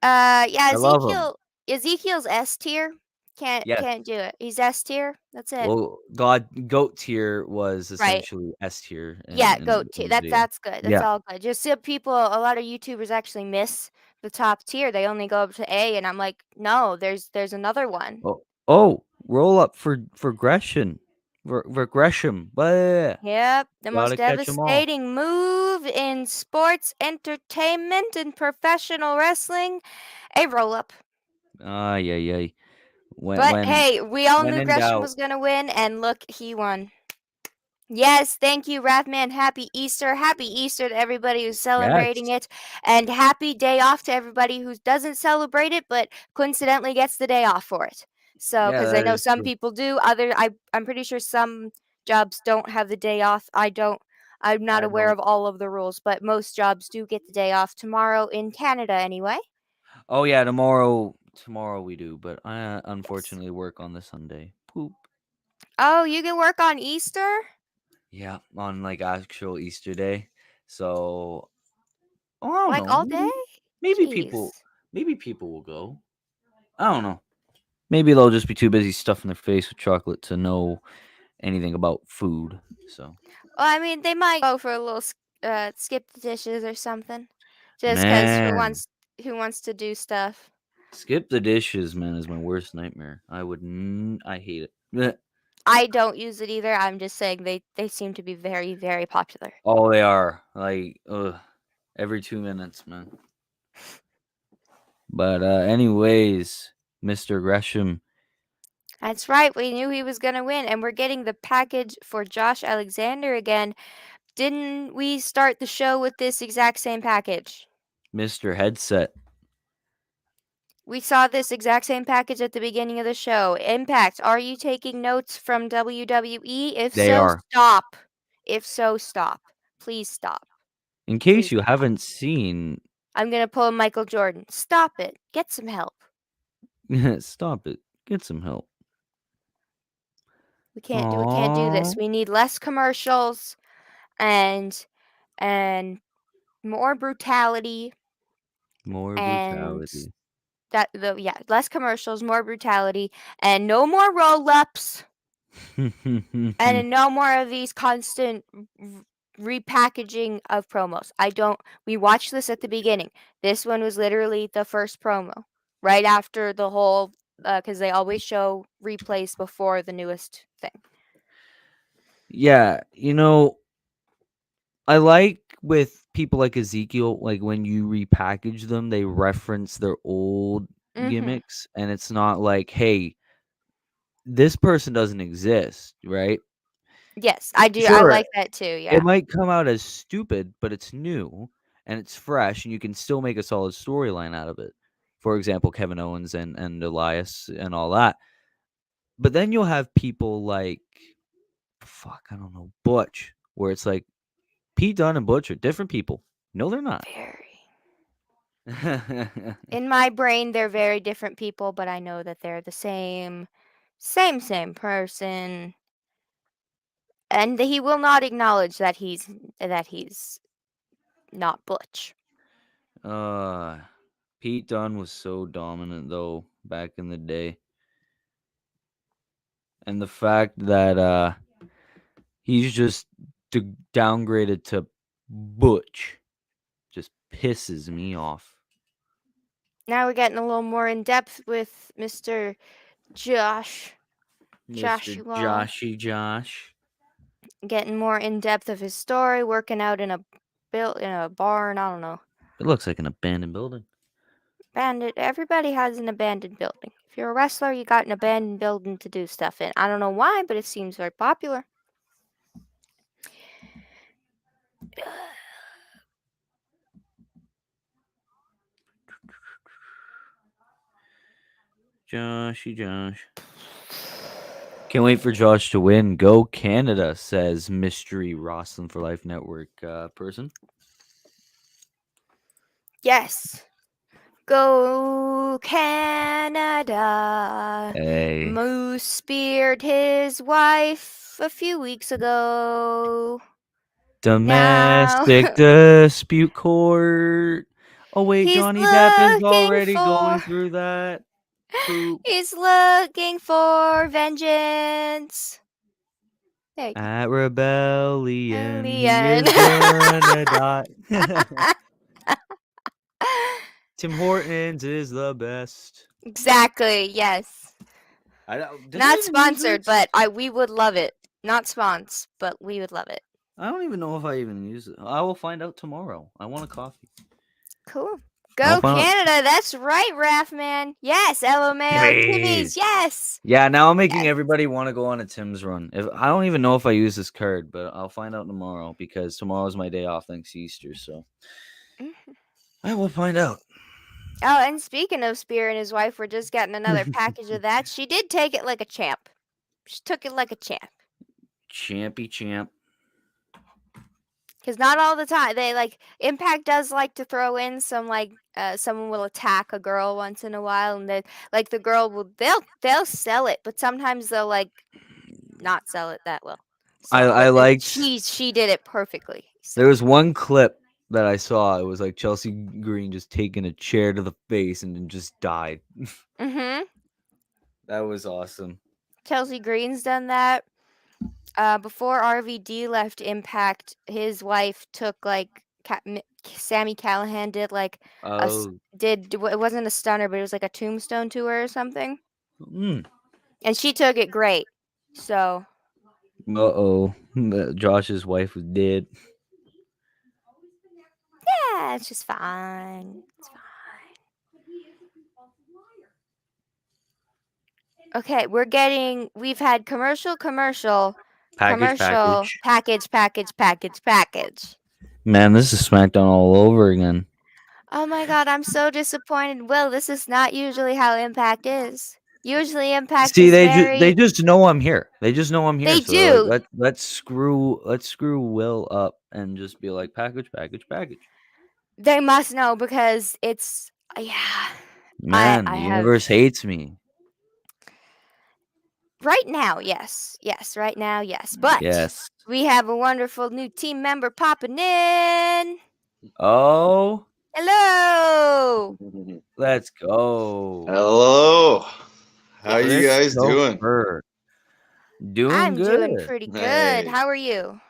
yeah, I love him. Ezekiel's S tier. Yes. Can't do it. He's S tier. That's it. Well, God goat tier was Right. essentially S tier Yeah, in goat tier. the video. That's good. That's Yeah. all good. Just see a lot of YouTubers actually miss the top tier. They only go up to A, and I'm like, no, there's another one. Roll up for Gresham. For Gresham. But Yep, the most gotta catch them all. devastating move in sports entertainment and professional wrestling, a roll up. Ay, ay, ay. When But when hey, we all when knew in Gresham doubt, was gonna win, and look, he won. Yes, thank you, Rathman. Happy Easter. Happy Easter to everybody who's celebrating yes. it. And happy day off to everybody who doesn't celebrate it, but coincidentally gets the day off for it. So, Yeah, because I that know is some true. people do. I'm pretty sure some jobs don't have the day off. I'm not I aware don't. of all of the rules, but most jobs do get the day off tomorrow in Canada anyway. Oh yeah, tomorrow we do, but I Yes. unfortunately work on the Sunday. Poop. Oh, you can work on Easter? Yeah, on like actual Easter day. So oh, I don't Like know. all day? Maybe people Jeez. maybe people will go. I don't know. Maybe they'll just be too busy stuffing their face with chocolate to know anything about food. So, Well, I mean, they might go for a little skip the dishes or something, just because man, who wants to do stuff. skip the dishes, man, is my worst nightmare. I hate it. Blech. I don't use it either. I'm just saying they seem to be very very popular. Oh, they are like every 2 minutes, man. But anyways, Mr. Gresham, That's right. We knew he was going to win, and we're getting the package for Josh Alexander again. Didn't we start the show with this exact same package? Mr. Headset. We saw this exact same package at the beginning of the show. Impact, are you taking notes from WWE? If They so, are. stop. If so, stop. Please stop. In case Please you stop. haven't seen, I'm going to pull a Michael Jordan. Stop it. Get some help. stop it. Get some help. We can't do Aww. this. We need less commercials and and more brutality More and brutality. less commercials, more brutality, and no more roll-ups, and no more of these constant repackaging of promos. We watched this at the beginning. This one was literally the first promo, right after the whole, because they always show replays before the newest thing. Yeah, I like with people like Ezekiel, like when you repackage them, they reference their old Mm-hmm. gimmicks, and it's not like, hey, this person doesn't exist, right? Yes, I do. I Sure, like that too. it Yeah. might come out as stupid, but it's new and it's fresh, and you can still make a solid storyline out of it. For example, Kevin Owens and Elias and all that. But then you'll have people like, fuck, I don't know, Butch, where it's like Pete Dunne and Butch are different people. No, they're not. Very. In my brain, they're very different people, but I know that they're the same person, and he will not acknowledge that he's not Butch. uh, Pete Dunne was so dominant though back in the day, and the fact that he's just downgraded to Butch just pisses me off. Now we're getting a little more in depth with Mr. Josh, Mr. Joshua, Joshy Josh. getting more in depth of his story, working out in a barn. I don't know. It looks like an abandoned building. Abandoned. Everybody has an abandoned building. If you're a wrestler, you got an abandoned building to do stuff in. I don't know why, but it seems very popular. Joshy Josh. Can't wait for Josh to win. Go Canada, says Mystery Wrasslin for Life Network person. Yes. Go Canada. Hey. Moose speared his wife a few weeks ago. Now Domestic dispute court. Oh wait, he's Johnny Depp is looking already for going through that poop. he's looking for vengeance. There you go. At Rebellion, he Alien. is gonna die. Tim Hortons is the best. Exactly, yes. Did I Not even use sponsored, this? but we would love it. Not sponsored, but we would love it. I don't even know if I even use it. I will find out tomorrow. I want a coffee. Cool. I'll Go find out. Canada. That's right, Raph man. Yes, LMAO Timmy's. Yes. Yeah, now I'm making Yes. everybody want to go on a Tim's run. If I don't even know if I use this card, but I'll find out tomorrow because tomorrow's my day off thanks to Easter. So Mhm. I will find out. Oh, and speaking of Spear and his wife, we're just getting another package of that. She did take it like a champ. She took it like a champ. Champy champ. Because not all the time they Impact does like to throw in some someone will attack a girl once in a while, and then the girl will they'll sell it, but sometimes they'll not sell it that well. So, I but then liked. she did it perfectly. So. There was one clip that I saw. It was like Chelsea Green just taking a chair to the face and then just died. Mm-hmm. That was awesome. Chelsea Green's done that. Before RVD left Impact, his wife took Sammy Callahan did Oh. it wasn't a stunner, but it was like a tombstone to her or something, Mm. and she took it great. So Uh-oh. Josh's wife was dead. yeah, it's just fine. It's fine. Okay, we've had commercial, Package, package. package. Man, this is SmackDown all over again. Oh my god, I'm so disappointed. Will, this is not usually how Impact is. Usually Impact See, is they very just know I'm here. They just know I'm here. they So they're like, do. let's screw Will up and just be like package, package, package. They must know because it's yeah. Man, I the have universe hates me. right now, yes. Yes, right now, yes. But Yes. we have a wonderful new team member popping in. Oh, Hello. let's go. Hello. How you Yes. guys doing? Christopher. Doing I'm doing good. pretty good. Hey, How are you?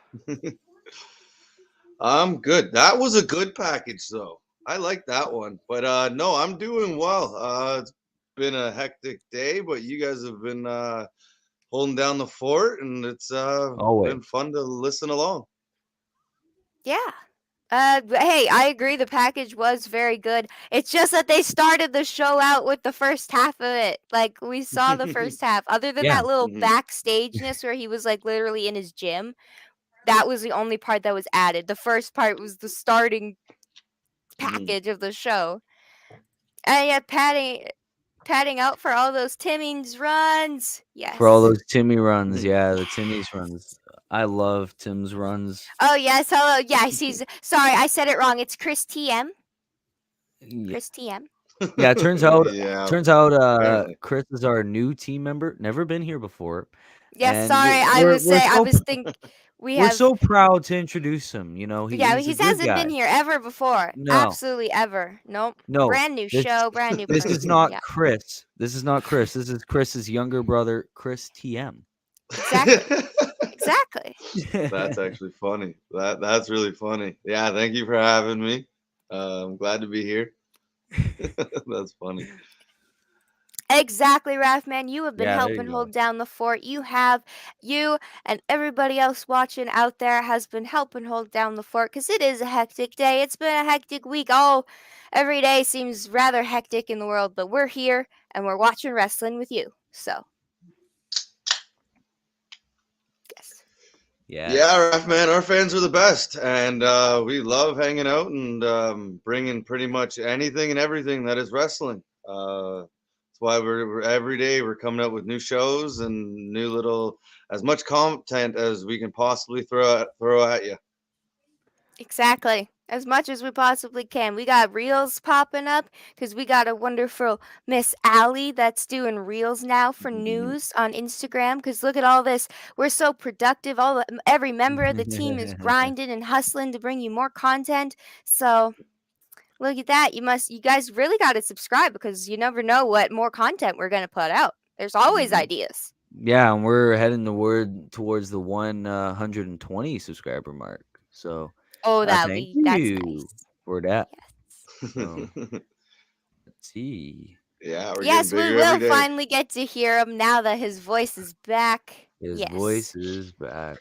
I'm good. That was a good package though. I like that one. But no, I'm doing well. It's been a hectic day, but you guys have been holding down the fort and it's Always. been fun to listen along. Yeah. Hey, I agree. The package was very good. It's just that they started the show out with the first half of it. Like we saw the first half. Other than Yeah. that little Mhm, backstageness where he was like literally in his gym, that was the only part that was added. The first part was the starting mhm. package of the show. And yeah, padding out for all those Timmins runs. For all Yes. those Timmy runs. Yeah, the Timmy's Yes. runs. I love Tim's runs. Oh yes, hello. Yes, he's sorry, I said it wrong. It's Chris TM. Yeah. Chris TM. Yeah, it Yeah. Yeah, turns out apparently. Chris is our new team member, never been here before. Yes, And sorry. I was think we we're have so proud to introduce him. You know, yeah, he's a he good hasn't guy. been here ever before. No, Absolutely ever. Nope. no. Brand new This show, brand new this is person. not Yeah. Chris. This is not Chris. This is Chris's younger brother, Chris TM. Exactly. Exactly. That's actually funny. That's really funny. Yeah, thank you for having me. I'm glad to be here. That's funny. Exactly, Rathman. You have been Yeah, there helping you go. hold down the fort. You and everybody else watching out there has been helping hold down the fort because it is a hectic day. It's been a hectic week. Every day seems rather hectic in the world, but we're here and we're watching wrestling with you. So, yes. Yes. Yeah, Raf, man, our fans are the best, and we love hanging out and bringing pretty much anything and everything that is wrestling. That's why we're every day we're coming up with new shows and new little as much content as we can possibly throw at you. Exactly. As much as we possibly can. We got reels popping up because we got a wonderful Miss Allie that's doing reels now for news on Instagram. Because look at all this. We're so productive. Every member of the team is grinding and hustling to bring you more content. So look at that. You guys really got to subscribe because you never know what more content we're going to put out. There's always Mhm. ideas. Yeah, and we're heading towards the 120 subscriber mark. So Oh, thank that's you nice. for that. Yes. So let's see. Yeah, we're getting Yes, we bigger every will day. finally get to hear him now that his voice is back. His voice Yes. is back.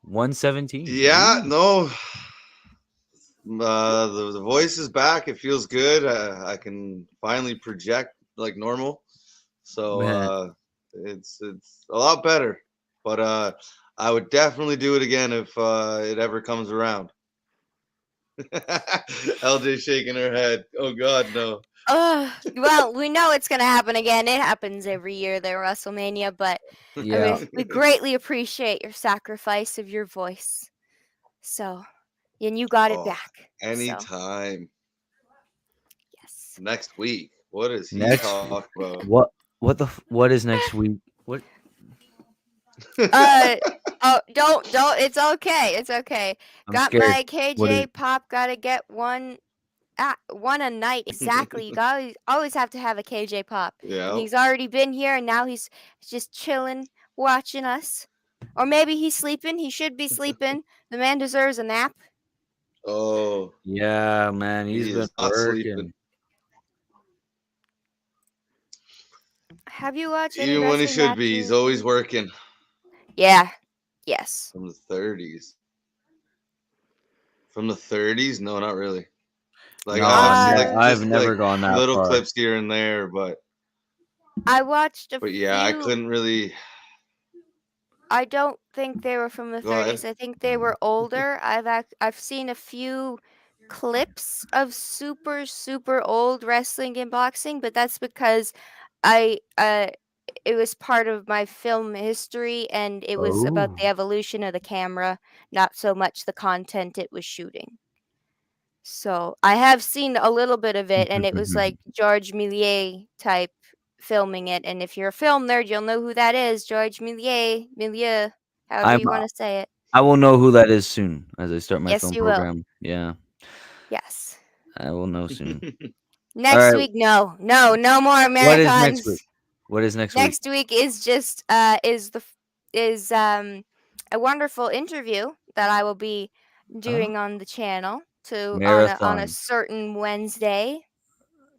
117. Yeah, Ooh, no, the voice is back. It feels good. I can finally project like normal. So man. it's a lot better. But I would definitely do it again if it ever comes around. LJ shaking her head. Oh God, no. Well, we know it's gonna happen again. It happens every year there, WrestleMania, but Yeah. we greatly appreciate your sacrifice of your voice. So, and you got it Oh, back. So, anytime. yes. Next week. What does he Next talk about? what is next week? What Uh, oh, don't. It's okay. It's okay. I'm Got scared. my What is KJ pop. Gotta get one a night exactly. You always have to have a KJ pop, and Yeah. he's already been here, and now he's just chilling, watching us, or maybe he's sleeping. He should be sleeping. The man deserves a nap. Oh, Yeah, man, he's he been is not sleeping. working. Have you watched any Even when he wrestling should be, he's always matches? working. Yeah. Yes. From the 30s. From the 30s? No, not really. Like No, I've seen like Uh. I've just never like gone that little far. clips here and there, but I watched a But yeah, I few. couldn't really I don't think they were from the go ahead. 30s. I think they were older. I've seen a few clips of super old wrestling and boxing, but that's because I it was part of my film history and it was about the Oh. evolution of the camera, not so much the content it was shooting. So I have seen a little bit of it, and it was like George Millier type filming it. And if you're a film nerd, you'll know who that is, George Millier, however I'm you want to say it. I will know who that is soon as I start my Yes, film you will. program. Yeah, Yes. I will know soon. All Next right, week, no, no more what is next week? marathons. What is next week? Next week is just is a wonderful interview that I will be Oh, doing on the channel to on a marathon. certain Wednesday.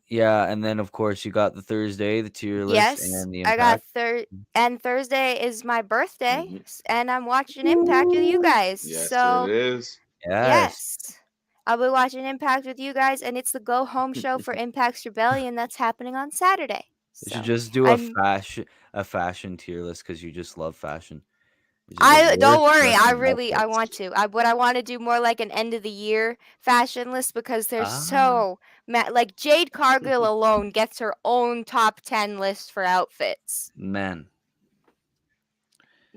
Yeah, and then of course you got the Thursday, the tier list, Yes, and the I got impact. and Thursday is my birthday, Mhm. and I'm watching Impact with you guys. Yes, it So, is. Yes, yes, I'll be watching Impact with you guys, and it's the go home show for Impact's Rebellion that's happening on Saturday. we should So, just do I'm a fashion tier list because you just love fashion. Which is the I don't worst worry. wrestling I outfits. want to. I want to do more like an end of the year fashion list because there's Ah, so like Jade Cargill alone gets her own top 10 list for outfits. man.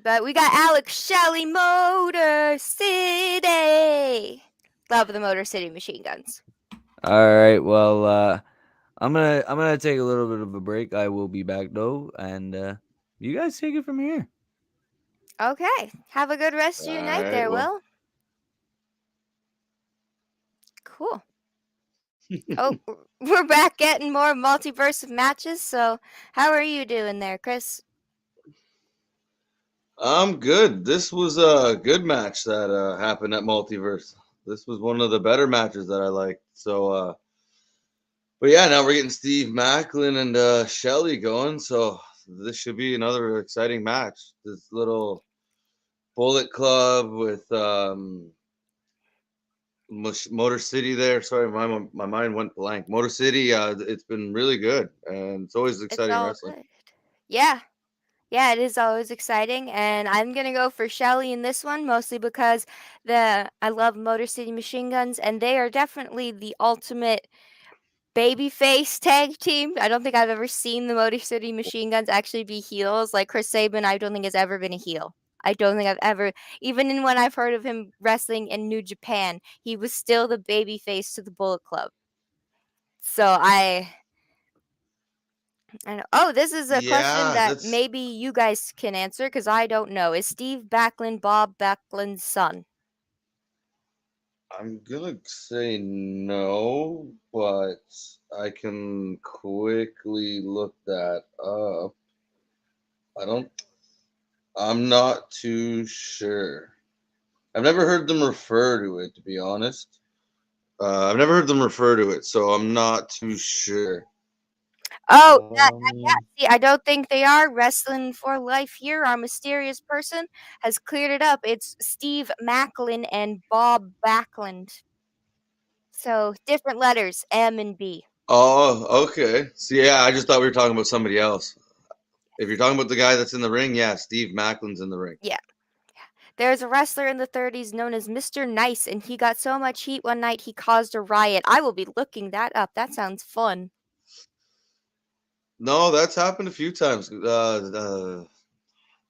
But we got Alex Shelley, Motor City. Love the Motor City machine guns. All right, well, I'm gonna take a little bit of a break. I will be back though, and you guys take it from here. Okay. Have a good rest All of your night right. there, Well, Will. Cool. Oh, we're back getting more multiverse of matches. So, how are you doing there, Chris? I'm good. This was a good match that happened at Multiverse. This was one of the better matches that I liked. So, but yeah, now we're getting Steve Macklin and Shelly going. So this should be another exciting match. This little Bullet Club with Motor City there. Sorry, my mind went blank. Motor City. It's been really good, and it's always It's exciting all wrestling. good. Yeah. Yeah, it is always exciting, and I'm gonna go for Shelly in this one, mostly because I love Motor City Machine Guns, and they are definitely the ultimate babyface tag team. I don't think I've ever seen the Motor City Machine Guns actually be heels. Like Chris Sabin, I don't think has ever been a heel. I don't think I've ever, even in when I've heard of him wrestling in New Japan, he was still the babyface to the Bullet Club. So I know. Oh, this is a question Yeah, that that's. maybe you guys can answer because I don't know. Is Steve Backlund Bob Backlund's son? I'm gonna say no, but I can quickly look that up. I don't. I'm not too sure. I've never heard them refer to it, to be honest. I've never heard them refer to it, so I'm not too sure. Oh, yeah. Um, See, I don't think they are wrestling for life here. Our mysterious person has cleared it up. It's Steve Macklin and Bob Backlund. So different letters, M and B. oh, okay. So yeah, I just thought we were talking about somebody else. If you're talking about the guy that's in the ring, yeah, Steve Macklin's in the ring. Yeah. There's a wrestler in the 30s known as Mr. Nice, and he got so much heat one night he caused a riot. I will be looking that up. That sounds fun. No, that's happened a few times.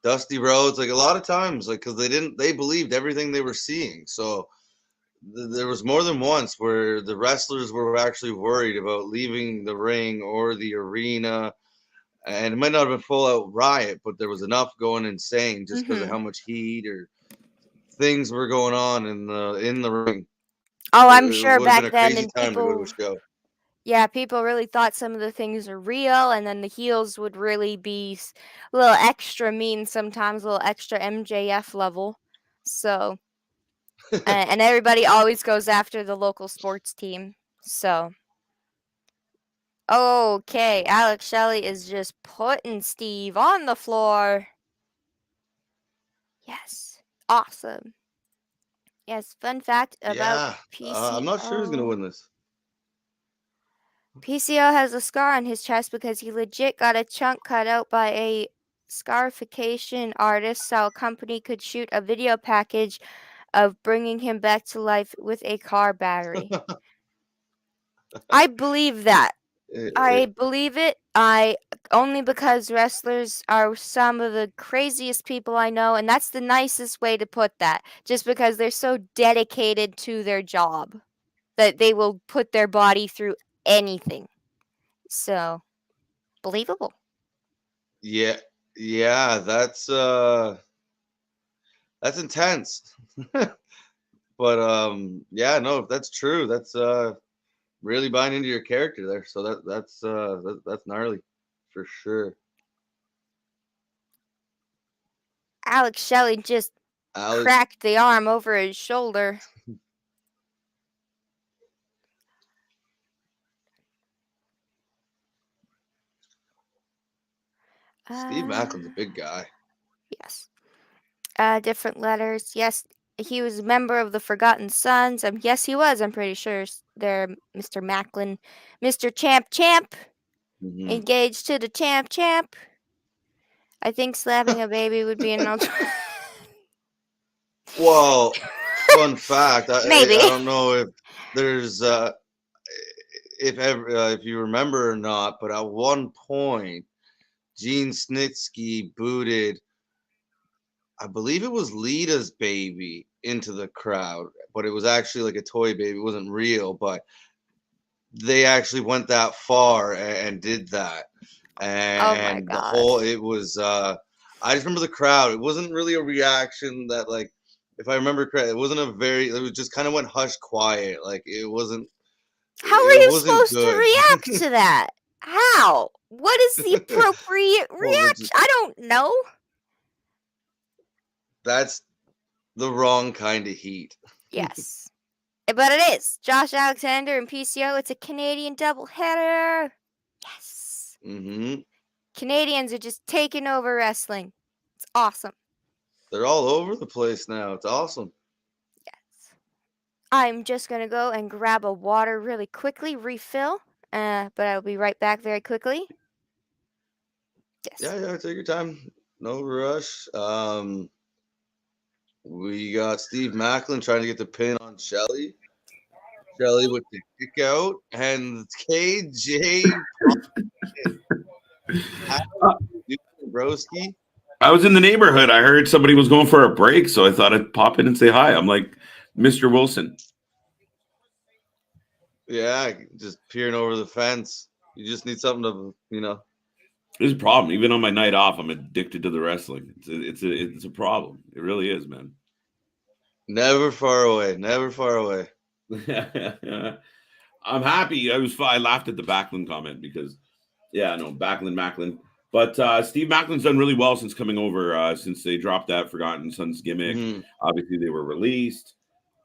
Dusty Rhodes, like a lot of times, like because they believed everything they were seeing. So there was more than once where the wrestlers were actually worried about leaving the ring or the arena, and it might not have been full out riot, but there was enough going insane just because of Hmm. how much heat or things were going on in the ring. Oh, I'm It sure would have been back a then, crazy and time to go to a show. yeah, people really thought some of the things are real, and then the heels would really be a little extra mean sometimes, a little extra MJF level. So, and everybody always goes after the local sports team. So, okay, Alex Shelley is just putting Steve on the floor. Yes, awesome. Yes, fun fact about Yeah, I'm not sure who's gonna PCO. win this. PCO has a scar on his chest because he legit got a chunk cut out by a scarification artist so a company could shoot a video package of bringing him back to life with a car battery. I believe that. I believe it. Only because wrestlers are some of the craziest people I know, and that's the nicest way to put that. Just because they're so dedicated to their job that they will put their body through anything. So, believable. Yeah, that's intense. But yeah, no, if that's true, that's really buying into your character there. So that's gnarly for sure. Alex Shelley just Alex, cracked the arm over his shoulder. Steve Macklin's a big guy. Yes. Different letters. Yes, he was a member of the Forgotten Sons. Yes, he was. I'm pretty sure they're Mr. Macklin, Mr. Champ, Mhm. engaged to the Champ. I think slapping a baby would be an alternative. Well, fun fact, Maybe. I don't know if there's if ever if you remember or not, but at one point, Gene Snitsky booted, I believe it was Lita's baby into the crowd, but it was actually like a toy baby. It wasn't real, but they actually went that far and did that. Oh my And the god. whole, it was, I just remember the crowd. It wasn't really a reaction that, like, if I remember correctly, it wasn't a very, it was just kind of went hush quiet. Like, it wasn't, How are it you wasn't supposed to good. react to that? How? What is the appropriate Well, reaction? I don't know. that's the wrong kind of heat. Yes. But it is. Josh Alexander and PCO. It's a Canadian doubleheader. Yes. Hmm. Canadians are just taking over wrestling. It's awesome. They're all over the place now. It's awesome. Yes. I'm just going to go and grab a water really quickly, refill. But I'll be right back very quickly. Yes. Yeah, take your time. No rush. We got Steve Macklin trying to get the pin on Shelly. Shelly with the kick out, and KJ Broski. I was in the neighborhood. I heard somebody was going for a break, so I thought I'd pop in and say hi. I'm like Mr. Wilson. Yeah, just peering over the fence. You just need something to, There's a problem. Even on my night off, I'm addicted to the wrestling. It's a problem. It really is, man. Never far away. Never far away. I'm happy. I laughed at the Backlund comment because, yeah, no, Macklin. But Steve Macklin's done really well since coming over, since they dropped that Forgotten Sons gimmick. Mm-hmm. Obviously, they were released.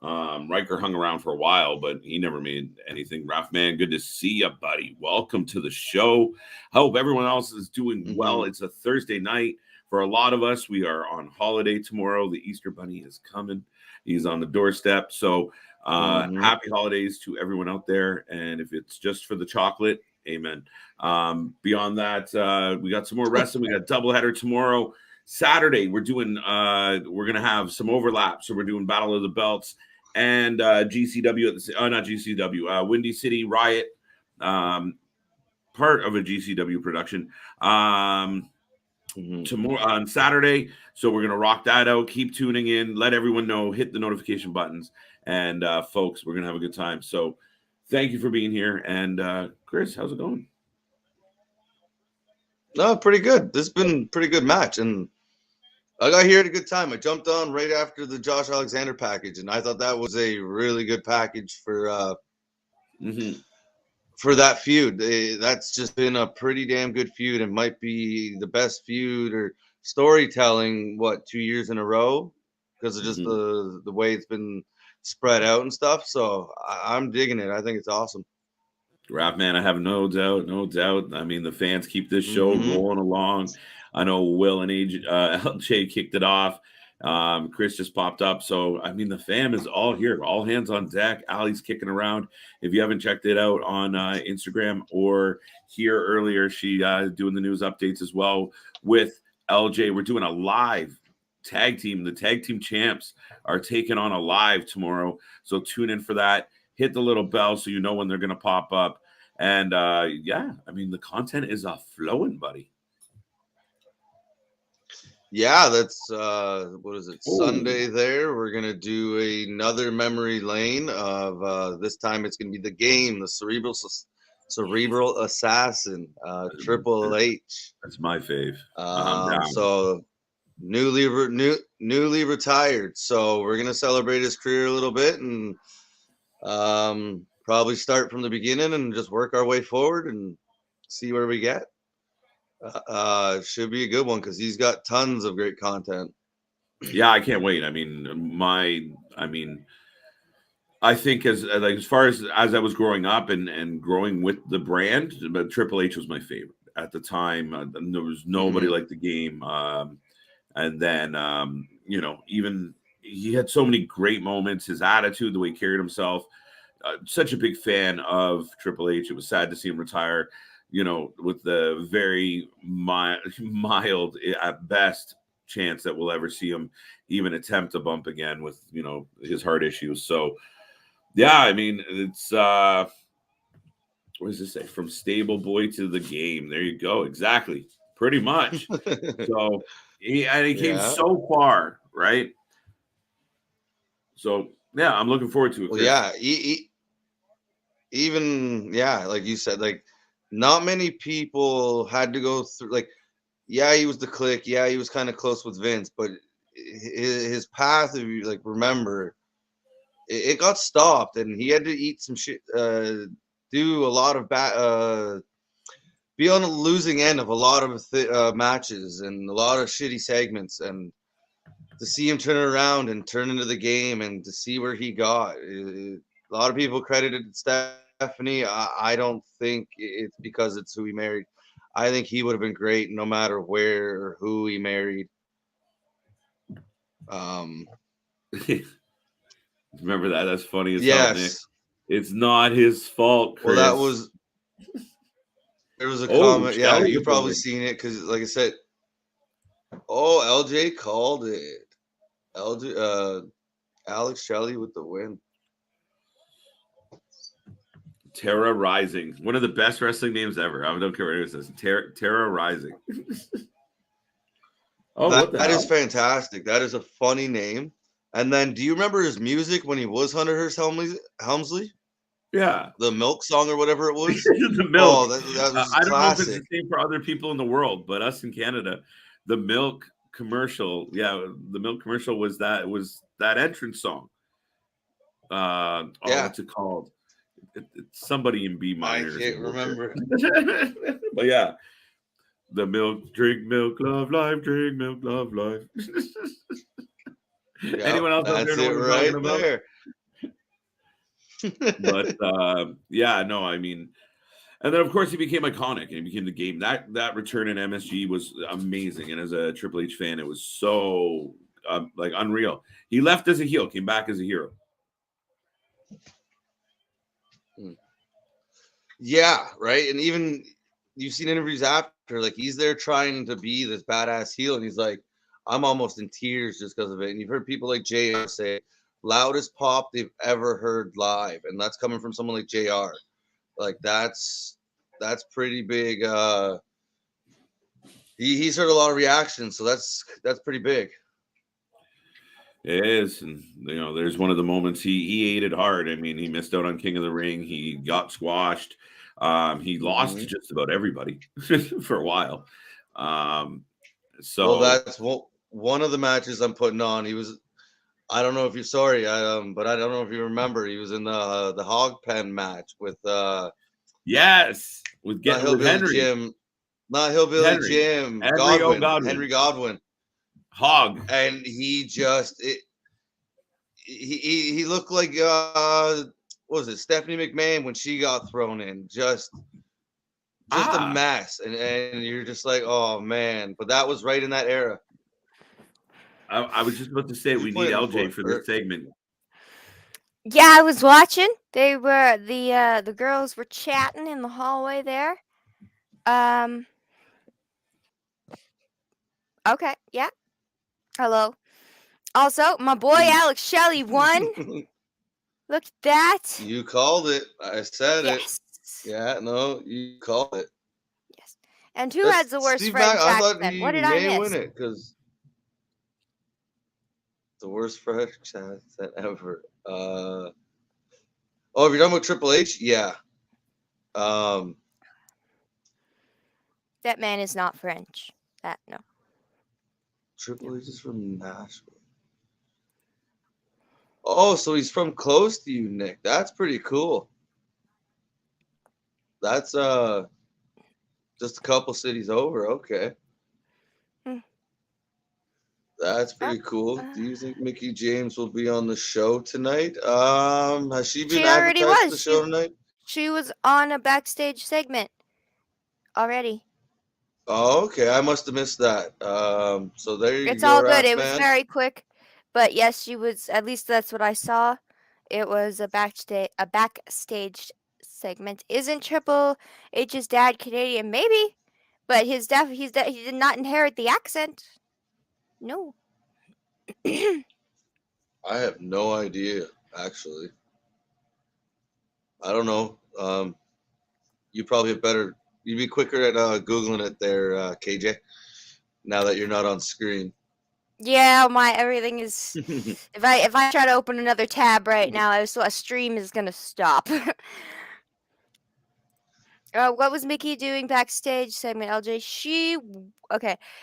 Riker hung around for a while, but he never made anything. Raf, man, good to see you, buddy. Welcome to the show. Hope everyone else is doing well. It's a Thursday night. For a lot of us, we are on holiday tomorrow. The Easter Bunny is coming. He's on the doorstep. So happy holidays to everyone out there. And if it's just for the chocolate, amen. Beyond that, we got some more wrestling. We got a doubleheader tomorrow. Saturday, we're gonna have some overlap. So we're doing Battle of the Belts and GCW at the not GCW, Windy City Riot, part of a GCW production. Tomorrow on Saturday, so we're gonna rock that out. Keep tuning in. Let everyone know. Hit the notification buttons, and folks, we're gonna have a good time. So, thank you for being here. And Chris, how's it going? No, pretty good. This has been a pretty good match, and I got here at a good time. I jumped on right after the Josh Alexander package, and I thought that was a really good package for that feud. That's just been a pretty damn good feud, and might be the best feud or storytelling 2 years in a row because of just the way it's been spread out and stuff. So I'm digging it. I think it's awesome. Rap man, I have no doubt. I mean, the fans keep this show rolling along. I know Will and LJ kicked it off. Chris just popped up. So, I mean, the fam is all here, all hands on deck. Allie's kicking around. If you haven't checked it out on Instagram or here earlier, she doing the news updates as well with LJ. We're doing a live tag team. The tag team champs are taking on a live tomorrow. So tune in for that. Hit the little bell so you know when they're going to pop up. And yeah, I mean, the content is flowing, buddy. Yeah, that's what is it? Sunday there. We're gonna do another memory lane of this time it's gonna be the game, the cerebral assassin, Triple H. That's my fave. So newly retired. So we're gonna celebrate his career a little bit and probably start from the beginning and just work our way forward and see where we get. Should be a good one because he's got tons of great content. Yeah, I can't wait. I mean, I think as far as I was growing up and growing with the brand, but Triple H was my favorite at the time. There was nobody like the game. And then you know, even he had so many great moments. His attitude, the way he carried himself. Such a big fan of Triple H. It was sad to see him retire. You know, with the very mild at best chance that we'll ever see him even attempt to bump again with, you know, his heart issues. So, yeah, I mean, it's, what does this say? From stable boy to the game. There you go. Exactly. Pretty much. So, he came so far, right? So, yeah, I'm looking forward to it. Well, yeah. Even, yeah, like you said, like, not many people had to go through, like, yeah, he was the Clique. Yeah, he was kind of close with Vince, but his path, if you like remember, it got stopped, and he had to eat some shit, do a lot of be on the losing end of a lot of matches and a lot of shitty segments, and to see him turn around and turn into the game, and to see where he got, a lot of people credited Stephanie. I don't think it's because it's who he married. I think he would have been great no matter where or who he married. Remember that? That's funny as hell, Nick. It's not his fault, Chris. Well, there was a comment. Yeah, you've probably seen it because, like I said, LJ called it. Alex Shelley with the win. Terra Rising, one of the best wrestling names ever. I don't care what it says. Terra Rising. That is fantastic. That is a funny name. And then, do you remember his music when he was Hunter Hearst Helmsley? Yeah, the Milk song or whatever it was. The Milk. Oh, that was I don't know if classic. it's the same for other people in the world, but us in Canada, the Milk commercial. Yeah, the Milk commercial was that entrance song. What's it called? It's somebody in B minor. I can't remember. But yeah, the milk, drink milk, love life, drink milk, love life. Anyone else out there know what I'm talking about? But yeah, no, I mean, and then of course he became iconic and he became the game. That return in MSG was amazing, and as a Triple H fan, it was so like unreal. He left as a heel, came back as a hero. Yeah, right. And even you've seen interviews after, like he's there trying to be this badass heel, and he's like, I'm almost in tears just because of it. And you've heard people like JR say, loudest pop they've ever heard live, and that's coming from someone like JR. Like that's pretty big. He's heard a lot of reactions, so that's pretty big. It is, and you know, there's one of the moments he ate it hard. I mean, he missed out on King of the Ring. He got squashed. He lost to just about everybody for a while. So that's one of the matches I'm putting on. He was, I don't know if you're sorry, but I don't know if you remember. He was in the Hog Pen match with yes, with Henry. Jim, not Hillbilly Jim, Henry Godwin. Hog, and he just he looked like what was it, Stephanie McMahon when she got thrown in, just a mess, and you're just like, oh man, but that was right in that era. I was just about to say You we need played LJ before, for this Kurt. segment. Yeah, I was watching. They were the girls were chatting in the hallway there. Okay, yeah. Hello. Also, my boy Alex Shelley won. Look at that. You called it. I said it. Yes. Yeah, no, you called it. Yes. And who has That's the worst Steve Mac. French I thought accent? What he did I may miss? win it because the worst French accent ever. Oh, if you're talking about Triple H, yeah. Um, That man is not French. That no. Triple H is from Nashville. Oh, so he's from close to you, Nick. That's pretty cool. That's just a couple cities over. Okay. Hmm. That's Oh, pretty cool. Do you think Mickey James will be on the show tonight? Has she been she already advertised for the was. show tonight? She was on a backstage segment already. Oh, okay. I must have missed that. So there you It's go, all good. Ras It was man. very quick, but yes, she was. At least that's what I saw. It was a backstage segment. Isn't Triple H's dad Canadian? Maybe, but he did not inherit the accent. No. I have no idea, actually. I don't know. You probably have better. You'd be quicker at googling it there, KJ. Now that you're not on screen. Yeah, my everything is. If I try to open another tab right now, a stream is gonna stop. What was Mickey doing backstage segment, LJ?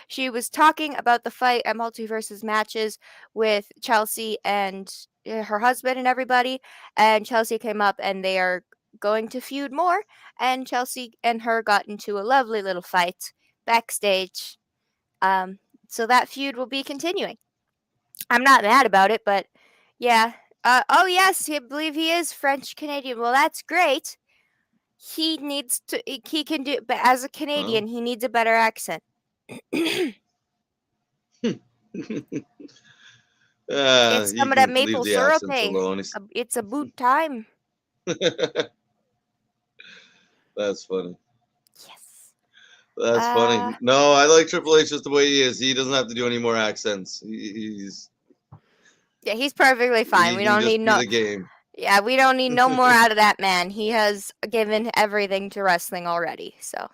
She was talking about the fight at Multiverses matches with Chelsea and her husband and everybody. And Chelsea came up and they are going to feud more. And Chelsea and her got into a lovely little fight backstage. Um, so that feud will be continuing. I'm not mad about it, but yeah. Oh yes, I believe he is French Canadian. Well, that's great. He needs to. He can do, but as a Huh? Canadian, he needs a better accent. It's You some of that can leave maple the syrup. accents Hey, alone. it's about time. That's funny. Yes. That's funny. No, I like Triple H just the way he is. He doesn't have to do any more accents. Yeah, he's perfectly fine. He We can don't just need be no. the game. Yeah, we don't need no more out of that man. He has given everything to wrestling already. So.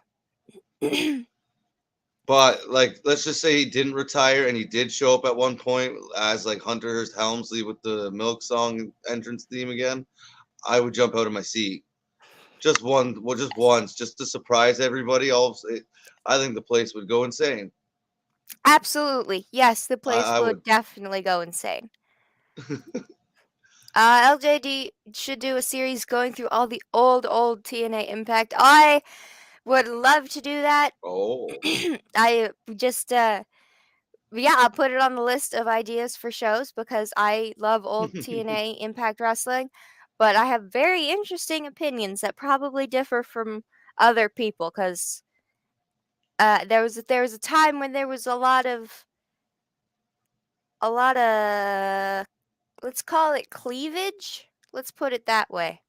But like, let's just say he didn't retire and he did show up at one point as like Hunter Hearst Helmsley with the Milk Song entrance theme again. I would jump out of my seat. Just once, just to surprise everybody. I think the place would go insane. Absolutely, yes. The place I would would. definitely go insane. LJD should do a series going through all the old TNA Impact. I would love to do that. Oh. I just yeah, I'll put it on the list of ideas for shows because I love old TNA Impact Wrestling, but I have very interesting opinions that probably differ from other people because there was a time when there was a lot of let's call it cleavage. Let's put it that way.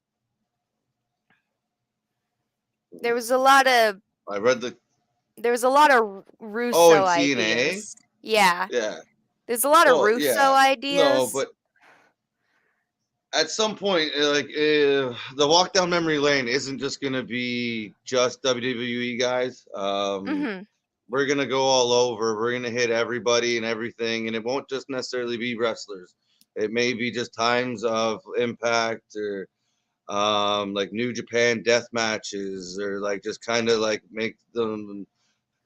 There was a lot of I read the. Oh, in Russo TNA. ideas. Yeah. Yeah. There's a lot of Well, Russo yeah. No, ideas. but at some point, the walk down memory lane isn't just gonna be just WWE guys. Mhm. We're gonna go all over. We're gonna hit everybody and everything, and it won't just necessarily be wrestlers. It may be just times of Impact or like New Japan death matches, or like just kind of like make them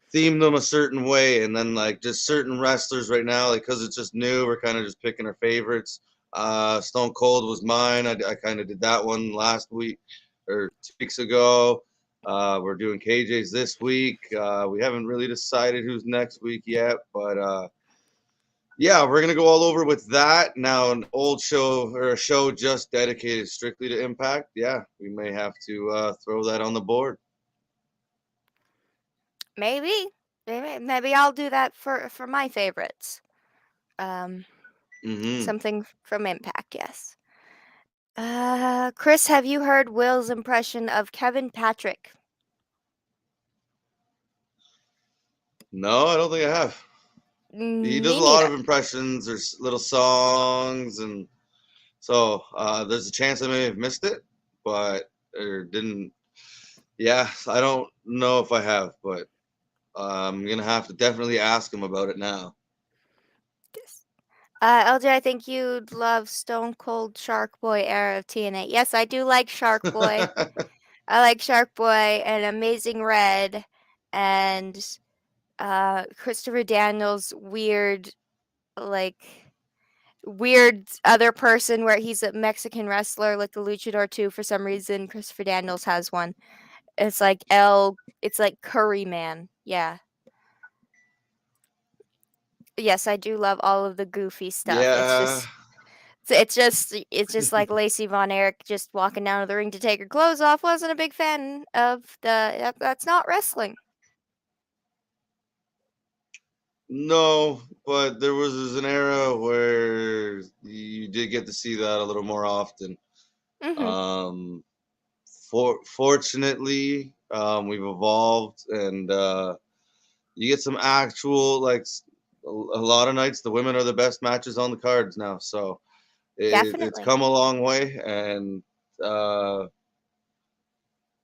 theme them a certain way, and then like just certain wrestlers right now, like because it's just new, we're kind of just picking our favorites. Stone Cold was mine. I kind of did that one last week or 2 weeks ago. We're doing KJ's this week. We haven't really decided who's next week yet, but yeah, we're gonna go all over with that. Now, an old show or a show just dedicated strictly to Impact. Yeah, we may have to throw that on the board. Maybe. Maybe I'll do that for my favorites. Um, Mm-hmm. something from Impact, yes. Chris, have you heard Will's impression of Kevin Patrick? No, I don't think I have. He does a Me lot neither. of impressions. There's little songs, and so there's a chance I may have missed it, but or didn't. Yeah, I don't know if I have, but I'm gonna have to definitely ask him about it now. Yes. LJ, I think you'd love Stone Cold Shark Boy era of TNA. Yes, I do like Shark Boy. I like Shark Boy and Amazing Red and Christopher Daniels' like weird other person where he's a Mexican wrestler like the Luchador too. For some reason, Christopher Daniels has one. It's like It's like Curry Man. Yeah. Yes, I do love all of the goofy stuff. Yeah, It's just like Lacey Von Erich just walking down to the ring to take her clothes off. Wasn't a big fan of that's not wrestling. no, but there was an era where you did get to see that a little more often. Mhm. Um, fortunately, we've evolved, and you get some actual a lot of nights the women are the best matches on the cards now. So it's Definitely. come a long way, and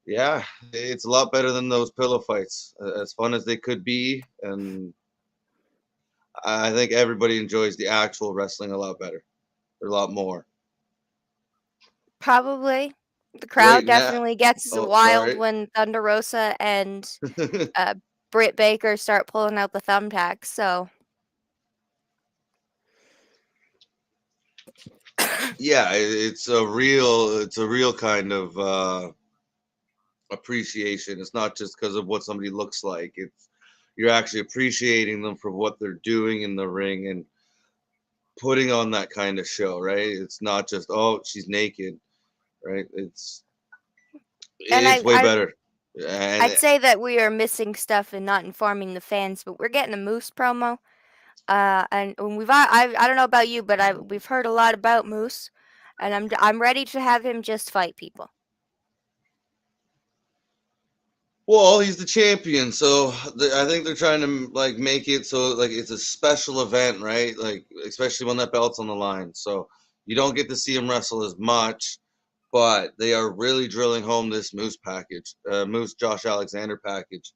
yeah, it's a lot better than those pillow fights, as fun as they could be, and I think everybody enjoys the actual wrestling a lot better, or a lot more. Probably. The Right crowd now, definitely gets oh, wild sorry. when Thunder Rosa and Britt Baker start pulling out the thumbtacks. So Yeah, it's a real kind of appreciation. It's not just because of what somebody looks like. It's you're actually appreciating them for what they're doing in the ring and putting on that kind of show, right? It's not just oh she's naked, right? and It's way better, and I'd say that we are missing stuff and not informing the fans, but we're getting a Moose promo. And I don't know about you, but we've heard a lot about Moose, and I'm ready to have him just fight people. well, he's the champion, so I think they're trying to like make it so like it's a special event, right? Like especially when that belt's on the line, so you don't get to see him wrestle as much, but they are really drilling home this Moose package, Moose Josh Alexander package.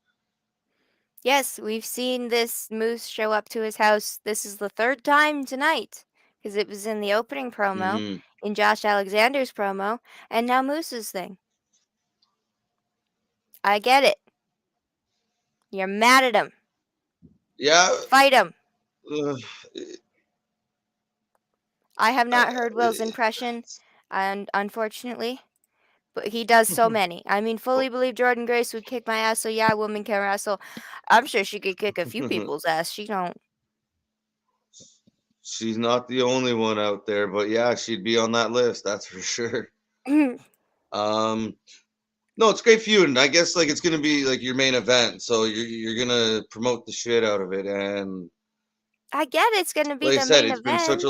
Yes, we've seen this Moose show up to his house. This is the third time tonight because it was in the opening promo, Hmm. in Josh Alexander's promo, and now Moose's thing. I get it. You're mad at him. Yeah, Fight him. uh, I have uh, not heard Will's impression, and unfortunately, but he does so many. I mean, fully believe Jordan Grace would kick my ass. So yeah, woman can wrestle. I'm sure she could kick a few people's ass. She don't. she's not the only one out there, but yeah, she'd be on that list, that's for sure. Um, no, it's great feud, and I guess like it's gonna be like your main event, so you're gonna promote the shit out of it, and I get it's gonna be like I the said, main event.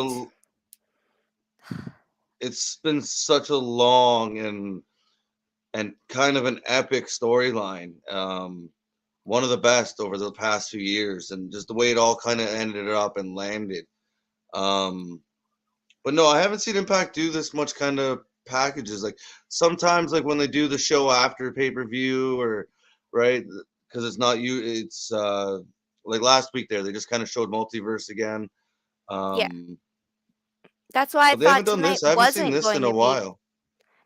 it's been such a long and kind of an epic storyline. One of the best over the past few years, and just the way it all kind of ended up and landed. Um, but no, I haven't seen Impact do this much kind of packages. Like sometimes, like when they do the show after pay per view, or right, because it's not you. It's like last week there, they just kind of showed multiverse again. Yeah, Um, that's why I but they haven't thought done tonight this. I haven't seen wasn't this going in a to be. while.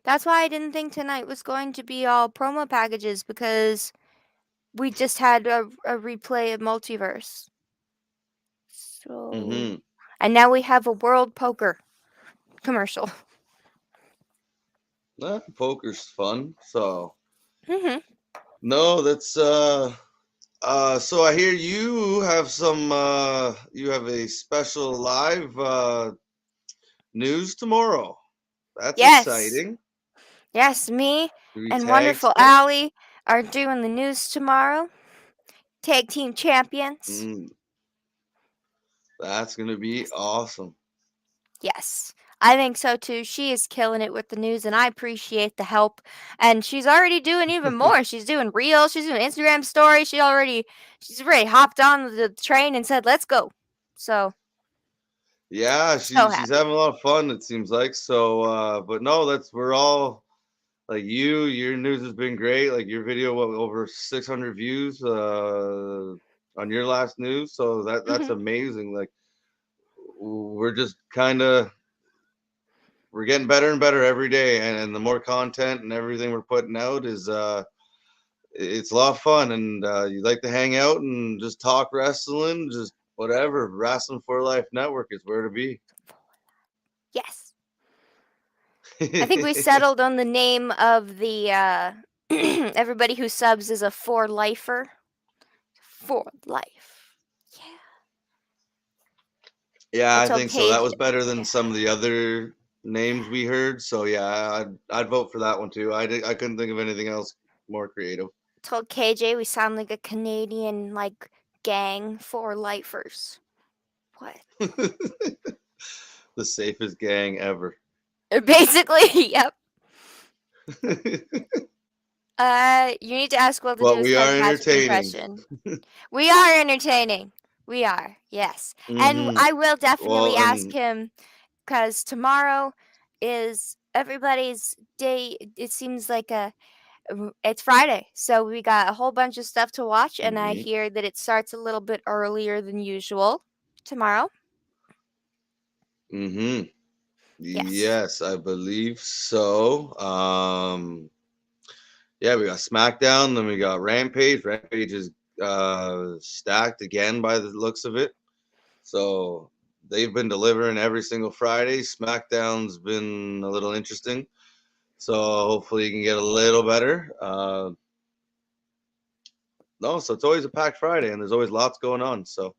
That's why I didn't think tonight was going to be all promo packages because we just had a replay of multiverse. So, Mm-hmm. and now we have a World Poker commercial. Poker's fun. So Hmm. no, that's so I hear you have some you have a special live news tomorrow. That's Yes, exciting. yes, me Do we and tag wonderful still? Allie are doing the news tomorrow. Tag team champions. Mm, That's gonna be awesome. Yes, I think so too. She is killing it with the news, and I appreciate the help. And she's already doing even more. She's doing reels. She's doing Instagram stories. She's already hopped on the train and said, "Let's go." So Yeah, so she's happy. having a lot of fun. It seems like so. But no, we're all like you. Your news has been great. Like your video, over 600 views on your last news. So that's Mhm. amazing. Like we're just kind of we're getting better and better every day, and the more content and everything we're putting out is it's a lot of fun, and you like to hang out and just talk wrestling, just whatever. Wrestling for Life Network is where to be. Yes, I think we settled on the name of the everybody who subs is a for lifer. For life. Yeah, Yeah, I I told think so. That Cage. was better than Yeah, some of the other names we heard. So yeah, I'd vote for that one too. I couldn't think of anything else more creative. told KJ we sound like a Canadian like gang for lifers. What? The safest gang ever. Basically, yep. You need to ask Will to do But his we are fantastic entertaining. impression. We are entertaining. We are, yes. And Hmm. I will definitely Well, ask and him because tomorrow is everybody's day. It seems like it's Friday, so we got a whole bunch of stuff to watch, and I hmm hear that it starts a little bit earlier than usual tomorrow. hmm Yes. yes, I believe so. Yeah, we got SmackDown, then we got Rampage. Rampage is stacked again by the looks of it. So they've been delivering every single Friday. SmackDown's been a little interesting. So hopefully you can get a little better. No, so it's always a packed Friday, and there's always lots going on. So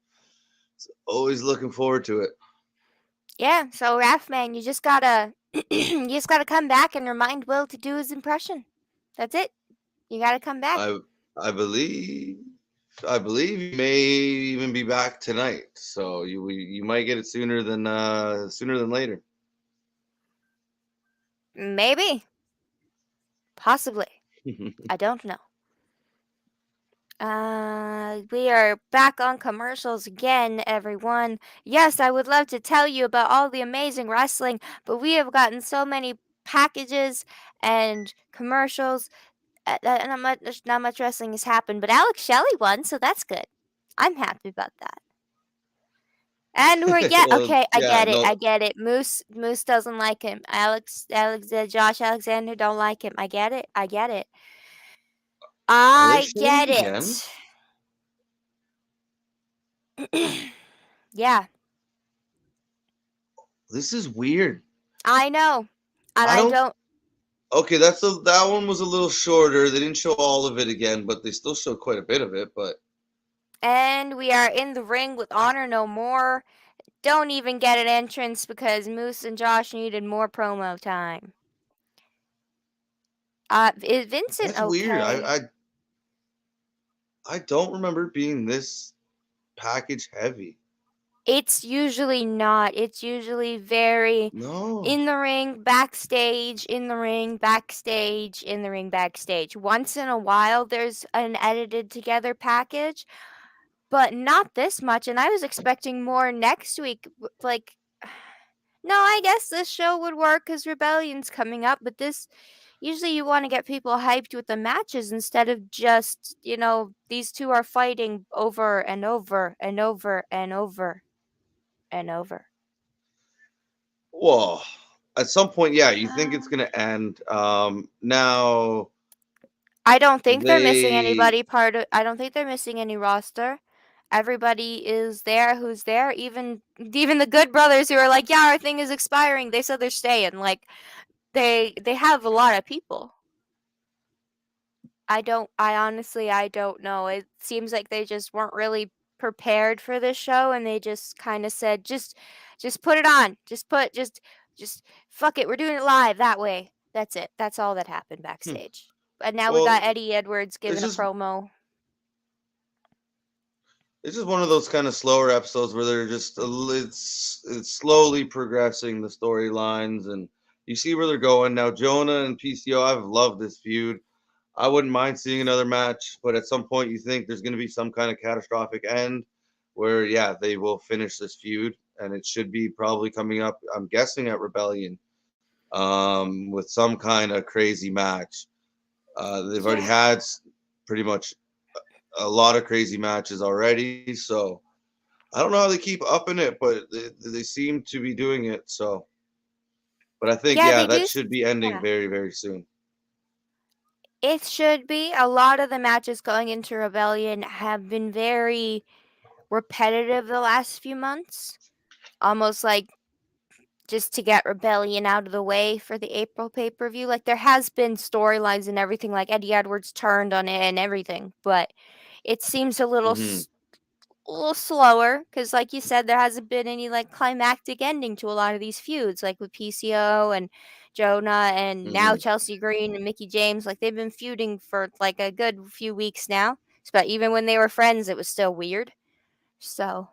always looking forward to it. Yeah, so Raffman, you just gotta you just gotta come back and remind Will to do his impression. That's it. You gotta come back. I I believe I believe you may even be back tonight. So you might get it sooner than later. Maybe. Possibly. I don't know. We are back on commercials again, everyone. Yes, I would love to tell you about all the amazing wrestling, but we have gotten so many packages and commercials. Not much wrestling has happened, but Alex Shelley won, so that's good. I'm happy about that. And we're yeah Well, okay. I yeah, get it. I no, get it. Moose doesn't like him. Josh Alexander don't like him. I get it. I get it. are they I showing get it again? it. Yeah, This is weird. I know. And I I don't. don't. Okay, that one was a little shorter. They didn't show all of it again, but they still showed quite a bit of it. But And we are in the ring with Honor No More. Don't even get an entrance because Moose and Josh needed more promo time. Is Vincent that's weird. okay? I don't remember it being this package heavy. It's usually not. It's usually very No. in the ring, backstage, in the ring, backstage, in the ring, backstage. Once in a while, there's an edited together package, but not this much. And I was expecting more next week. Like, no, I guess this show would work because Rebellion's coming up, but this usually you want to get people hyped with the matches instead of just, these two are fighting over and over and over and over and over. Well, at some point, yeah, you think it's Um, gonna end. Now I don't think they're missing they. anybody I don't think they're missing any roster. Everybody is there who's there. Even the Good Brothers who are like, yeah, our thing is expiring. They said they're staying. Like they have a lot of people. I don't know. It seems like they just weren't really prepared for this show and they just kind of said just put it on. Just fuck it. We're doing it live that way. That's it. That's all that happened Hmm, backstage. And now we well, got Eddie Edwards it's giving a just promo. it's just one of those kind of slower episodes where they're just it's slowly progressing the storylines, and you see where they're going now. Jonah and PCO, I've loved this feud. I wouldn't mind seeing another match, but at some point you think there's going to be some kind of catastrophic end where, yeah, they will finish this feud, and it should be probably coming up, I'm guessing, at Rebellion, with some kind of crazy match. They've already Yeah. had pretty much a lot of crazy matches already, so I don't know how they keep upping it, but they seem to be doing it. So, but I think, Yeah, yeah, they that do. should be ending Yeah. very, very soon. It should be. A lot of the matches going into Rebellion have been very repetitive the last few months. Almost like just to get Rebellion out of the way for the April pay-per-view. Like there has been storylines and everything, like Eddie Edwards turned on it and everything, but it seems Hmm. a little slower because, like you said, there hasn't been any like climactic ending to a lot of these feuds, like with PCO and Jonah, and now Hmm. Chelsea Green and Mickey James. Like they've been feuding for like a good few weeks now. But even when they were friends, it was still weird. So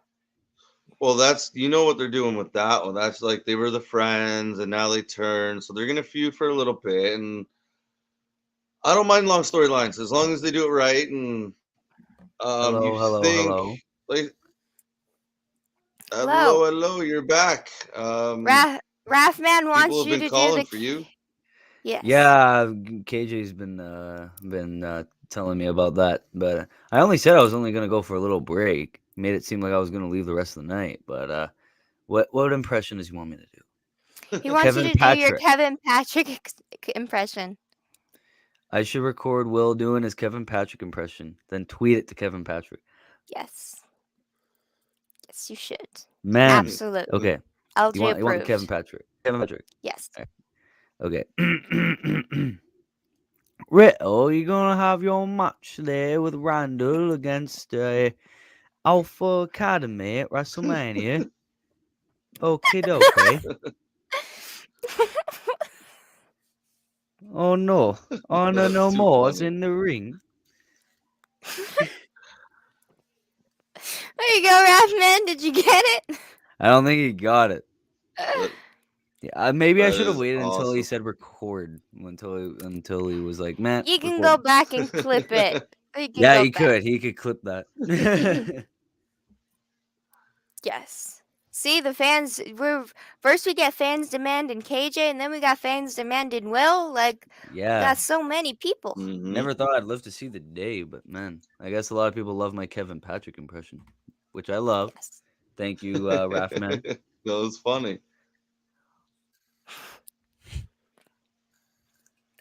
Well, that's what they're doing with that one. That's like they were the friends, and now they turn, so they're gonna feud for a little bit. And I don't mind long storylines as long as they do it right. And you Hello, hello, think hello. like, hello, hello, you're back. Raffman People wants have you been to do calling the for you. yes. Yeah, KJ's been telling me about that, but I only said I was only gonna go for a little break. Made it seem like I was gonna leave the rest of the night, but what impression does he want me to do? He wants you Kevin to do your Patrick. Kevin Patrick impression. I should record Will doing his Kevin Patrick impression, then tweet it to Kevin Patrick. Yes. Yes, you should. Man, Absolutely. okay. LG You want the Kevin approved. Patrick? Kevin Patrick. Yes. Okay. Riddle, you're gonna have your match there with Randall against Alpha Academy at WrestleMania. Okay, okay. Oh no, Honor That's No too More's funny. in the ring. There you go, Raffman. Did you get it? I don't think he got it. That Yeah, maybe I that should have is waited until he awesome. said record, until he was like, "Man, You can go record." back and clip it. You can Yeah, go he back. could. He could clip that. Yes. See, the fans. We're first we get fans demanding KJ, and then we got fans demanding Will. Like we Yeah, got so many people. Hmm. never thought I'd live to see the day, but man, I guess a lot of people love my Kevin Patrick impression, which I love. Yes. Thank you, Raffman. That was funny.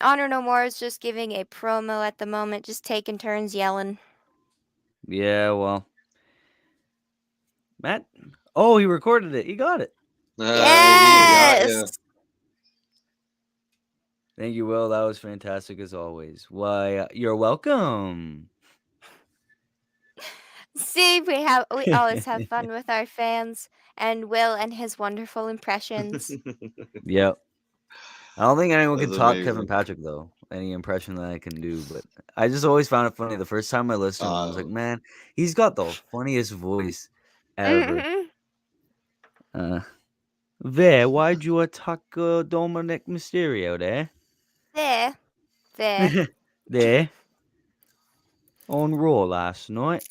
Honor No More is just giving a promo at the moment, just taking turns yelling. Yeah, well, Matt. Oh, he recorded it. He got it. He got Yes. you. Thank you, Will. That was fantastic as always. Why, you're welcome. See, we always have fun with our fans and Will and his wonderful impressions. Yep. I don't think anyone can That's top Kevin amazing. Patrick though. Any impression that I can do, but I just always found it funny. The first time I listened to him, I was like, Uh, man, he's got the funniest voice ever. Mhm. There, why'd you attack Dominic Mysterio there? There. There on Raw last night.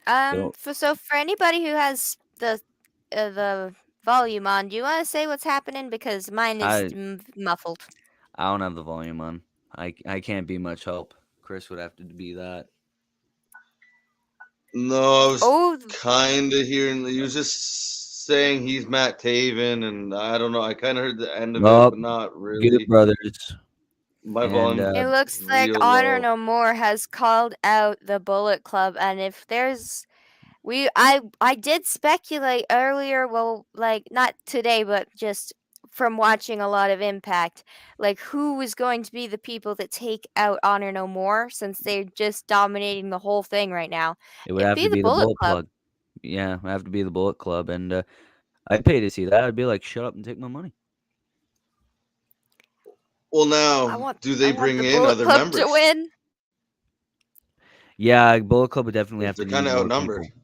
Don't- For anybody who has the volume on, do you want to say what's happening because mine is I muffled? I don't have the volume on. I can't be much help. Chris would have to be that. no, I was Oh, kind of hearing. He was just saying he's Matt Taven, and I don't know. I kind of heard the end of it, Well, but not Good really. brothers. My And volume it looks like real Honor low. No More has called out the Bullet Club, and if there's I did speculate earlier, well, like not today, but just from watching a lot of Impact, like who was going to be the people that take out Honor No More since they're just dominating the whole thing right now. it would It'd have be to the be the Bullet Bullet Club. Plug. Yeah, it would have to be the Bullet Club. And I'd pay to see that. I'd be like, shut up and take my money. Well, I now, want do I they want bring the in Bullet other Club to members? win. Yeah, Bullet Club would definitely Because have to they're kind need of more outnumbered. people.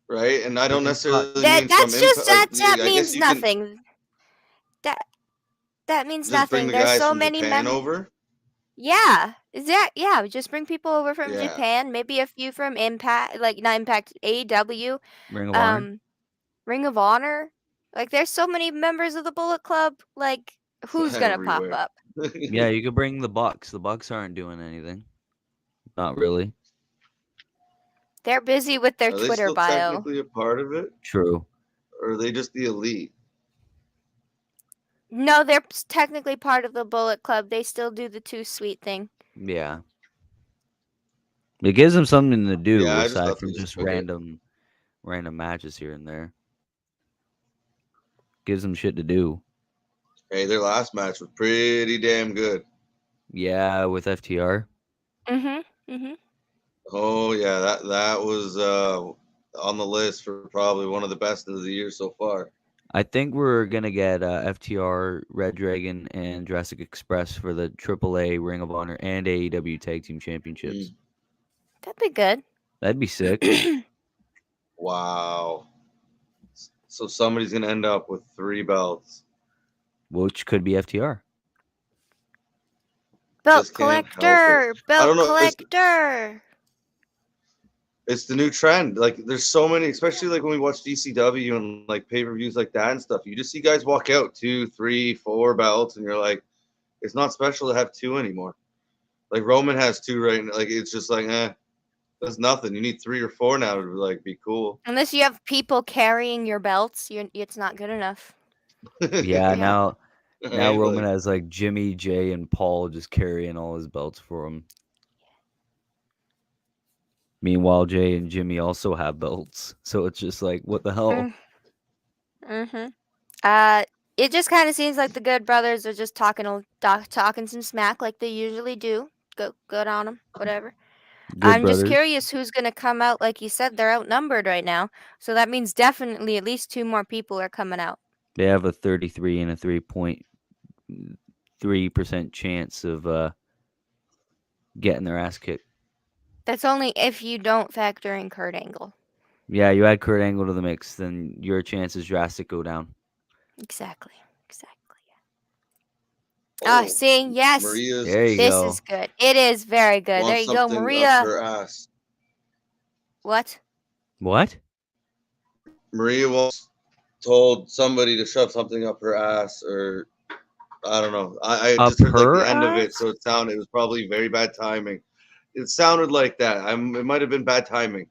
right? And I don't Bringing spots. necessarily mean from That's impact. just Like, that I guess means you can nothing. That that means just bring nothing. the There's guys so from many Japan over. Yeah, yeah. Just bring people over from Yeah, Japan, maybe a few from Impact, like not Impact, AEW, Ring of Honor. um, Ring of Honor. Like, there's so many members of the Bullet Club. Like, who's gonna pop everywhere. up? Yeah, you could bring the Bucks. The Bucks aren't doing anything. Not really. They're busy with their Are they Twitter still bio. technically a part of it, True. or are they just the elite? No, they're technically part of the Bullet Club. They still do the Too Sweet thing. Yeah. It gives them something to do Yeah, I just aside thought they from just just took it. random matches here and there. Gives them shit to do. Hey, their last match was pretty damn good. Yeah, with FTR. Mm-hmm. Oh yeah, that was on the list for probably one of the best of the year so far. I think we're gonna get FTR, Red Dragon, and Jurassic Express for the AAA, Ring of Honor, and AEW Tag Team Championships. That'd be good. That'd be sick. Wow. So somebody's gonna end up with 3 belts. Which could be FTR. Belt Just can't help it. collector, I belt don't know. collector. It's the new trend. Like there's so many, especially like when we watch DCW and like pay-per-views like that and stuff. You just see guys walk out 2, 3, 4 belts, and you're like, it's not special to have 2 anymore. Like Roman has 2 right now. Like it's just like, that's nothing. You need 3 or 4 now to like be cool. Unless you have people carrying your belts, it's not good enough. Yeah, Yeah. now Right? Roman Like, has like Jimmy, Jay, and Paul just carrying all his belts for him. Meanwhile, Jay and Jimmy also have belts, so it's just like, what the hell? Mm-hmm. It just kind of seems like the Good Brothers are just talking some smack like they usually do. Go good on them, whatever. Good I'm just brothers. curious who's gonna come out. Like you said, they're outnumbered right now, so that means definitely at least 2 more people are coming out. They have a 33 and a 3.3% chance of getting their ass kicked. That's only if you don't factor in Kurt Angle. Yeah, you add Kurt Angle to the mix, then your chances drastic go down. Exactly. oh, See, yes, Maria's There you this go. is good. It is very good. There wants you go, something up Maria. her ass. What? What? Maria once told somebody to shove something up her ass, or I don't know. I Up just heard like her the end of it, ass? so it was probably very bad timing. It sounded like that. It might have been bad timing,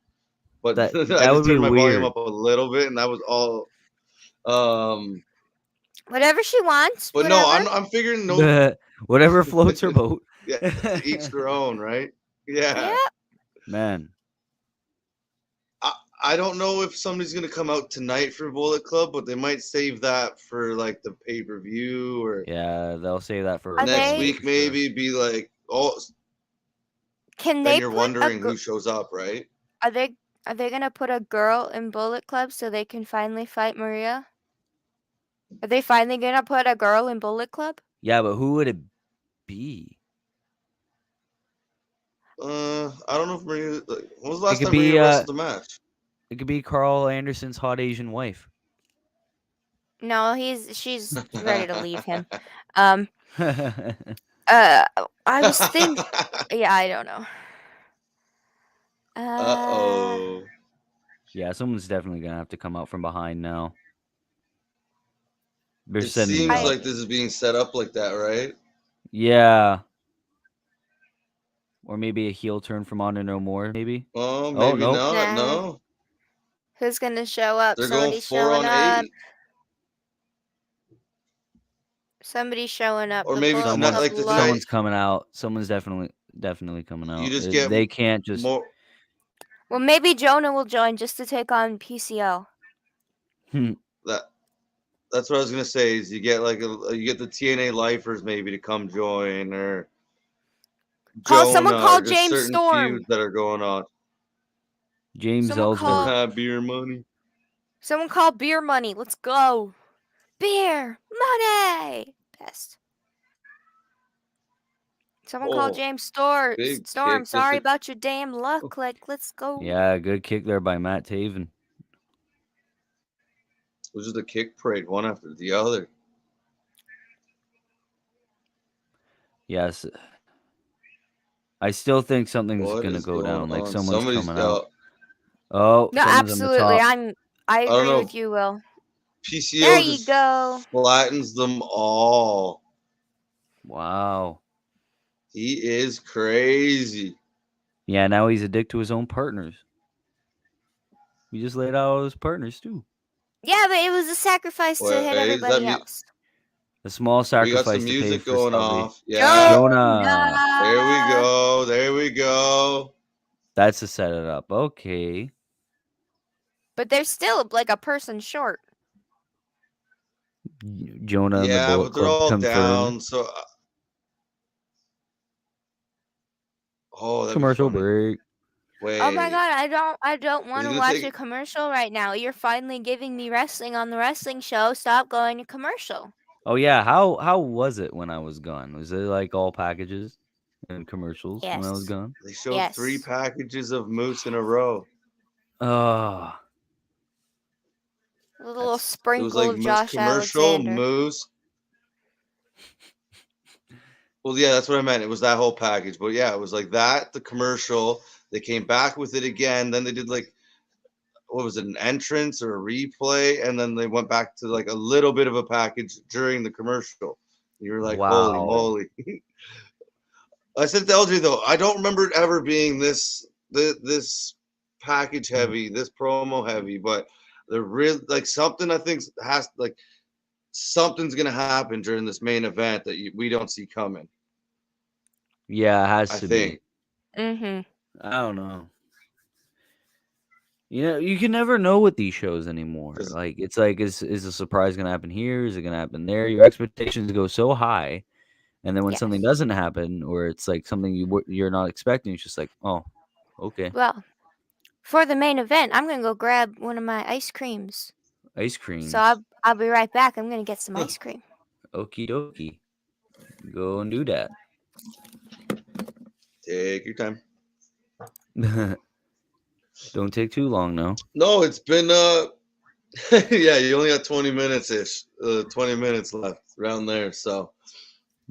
but That I would just be turned my volume weird. up a little bit, and that was all. Whatever she wants. But Whatever. no, I'm figuring no. Whatever floats her boat. Yeah, to each their own, right? Yeah. Yeah. Man. I don't know if somebody's gonna come out tonight for Bullet Club, but they might save that for like the pay-per-view or Yeah, they'll save that for Are next they- week. for sure. Maybe be like, oh, Can then they you're put wondering who shows up, right? Are they gonna put a girl in Bullet Club so they can finally fight Maria? Are they finally gonna put a girl in Bullet Club? Yeah, but who would it be? I don't know if Maria. Like, when was the last could time be, Maria wrestled a match? It could be Carl Anderson's hot Asian wife. No, she's ready to leave him. I was thinking. Yeah, I don't know. Uh-oh. Yeah, someone's definitely gonna have to come out from behind now. They're It sending seems out. like this is being set up like that, right? Yeah. Or maybe a heel turn from Honor No More, maybe. Oh, maybe no. not. Nah. No, Who's gonna show up? they're going Somebody's 4 showing on up. 8. Somebody's showing up. Or The maybe Bullet tonight, Club like love- Someone's coming out. Someone's definitely coming out. You just get They can't just. more. Well, maybe Jonah will join just to take on PCO. That's what I was gonna say. Is you get you get the TNA lifers maybe to come join, or Someone Jonah, call or just James certain Storm. feuds that are going on. James Someone call- Ellsworth. Beer money. Someone call Beer Money. Let's go. Beer Money. Best. Someone call Oh, James Storm. big Storm. kick. Sorry Just about your damn luck. Like, let's go. Yeah, good kick there by Matt Taven. was just a kick parade, one after the other. Yes. I still think something's What gonna is go going down. Like on? someone's Somebody's coming out. Oh, No, someone's on the absolutely. top. I I don't agree know. with you, Will. There PCO you just go. flattens them all. Wow. He is crazy. Yeah, now he's a dick to his own partners. He just laid out all his partners too. Yeah, but it was a sacrifice to hit Wait, is that everybody me? else. A small We got some sacrifice to pay music for going Stubby. off. Yeah. Jonah. There we Jonah! go. There we go. That's to set it up. Okay. But there's still like a person short. Jonah and the Yeah, Bullet but they're Club all confirmed. down. So, oh, that'd be Commercial funny. break. Wait, Oh my god, I don't is want he to gonna watch take? a commercial right now. You're finally giving me wrestling on the wrestling show. Stop going to commercial. Oh yeah, how was it when I was gone? Was it like all packages and commercials when I was Yes. gone? They showed 3 Yes. packages of moose in a row. Oh, With a little that's It was sprinkle like of moose Josh commercial, Alexander. moose. Well, yeah, that's what I meant. It was that whole package. But yeah, it was like that, the commercial. They came back with it again. Then they did like, what was it, an entrance or a replay? And then they went back to like a little bit of a package during the commercial. You were like, holy wow. moly. I said to LJ though, I don't remember it ever being this package heavy, this promo heavy, but they're real like something I think has like something's gonna happen during this main event that we don't see coming. Yeah, it has I to be. think. Mm-hmm. I don't know. You know, you can never know with these shows anymore. Like it's like is a surprise gonna happen here? Is it gonna happen there? Your expectations go so high, and then when something Yes. doesn't happen, or it's like something you're not expecting, it's just like, oh, okay, Well, for the main event, I'm gonna go grab one of my ice creams. ice So creams. I'll be right back. I'm gonna get some ice cream. Okie dokie, go and do that. Take your time. Don't take too long, no. No, it's been yeah, you only got 20 minutes ish. 20 minutes left around there. So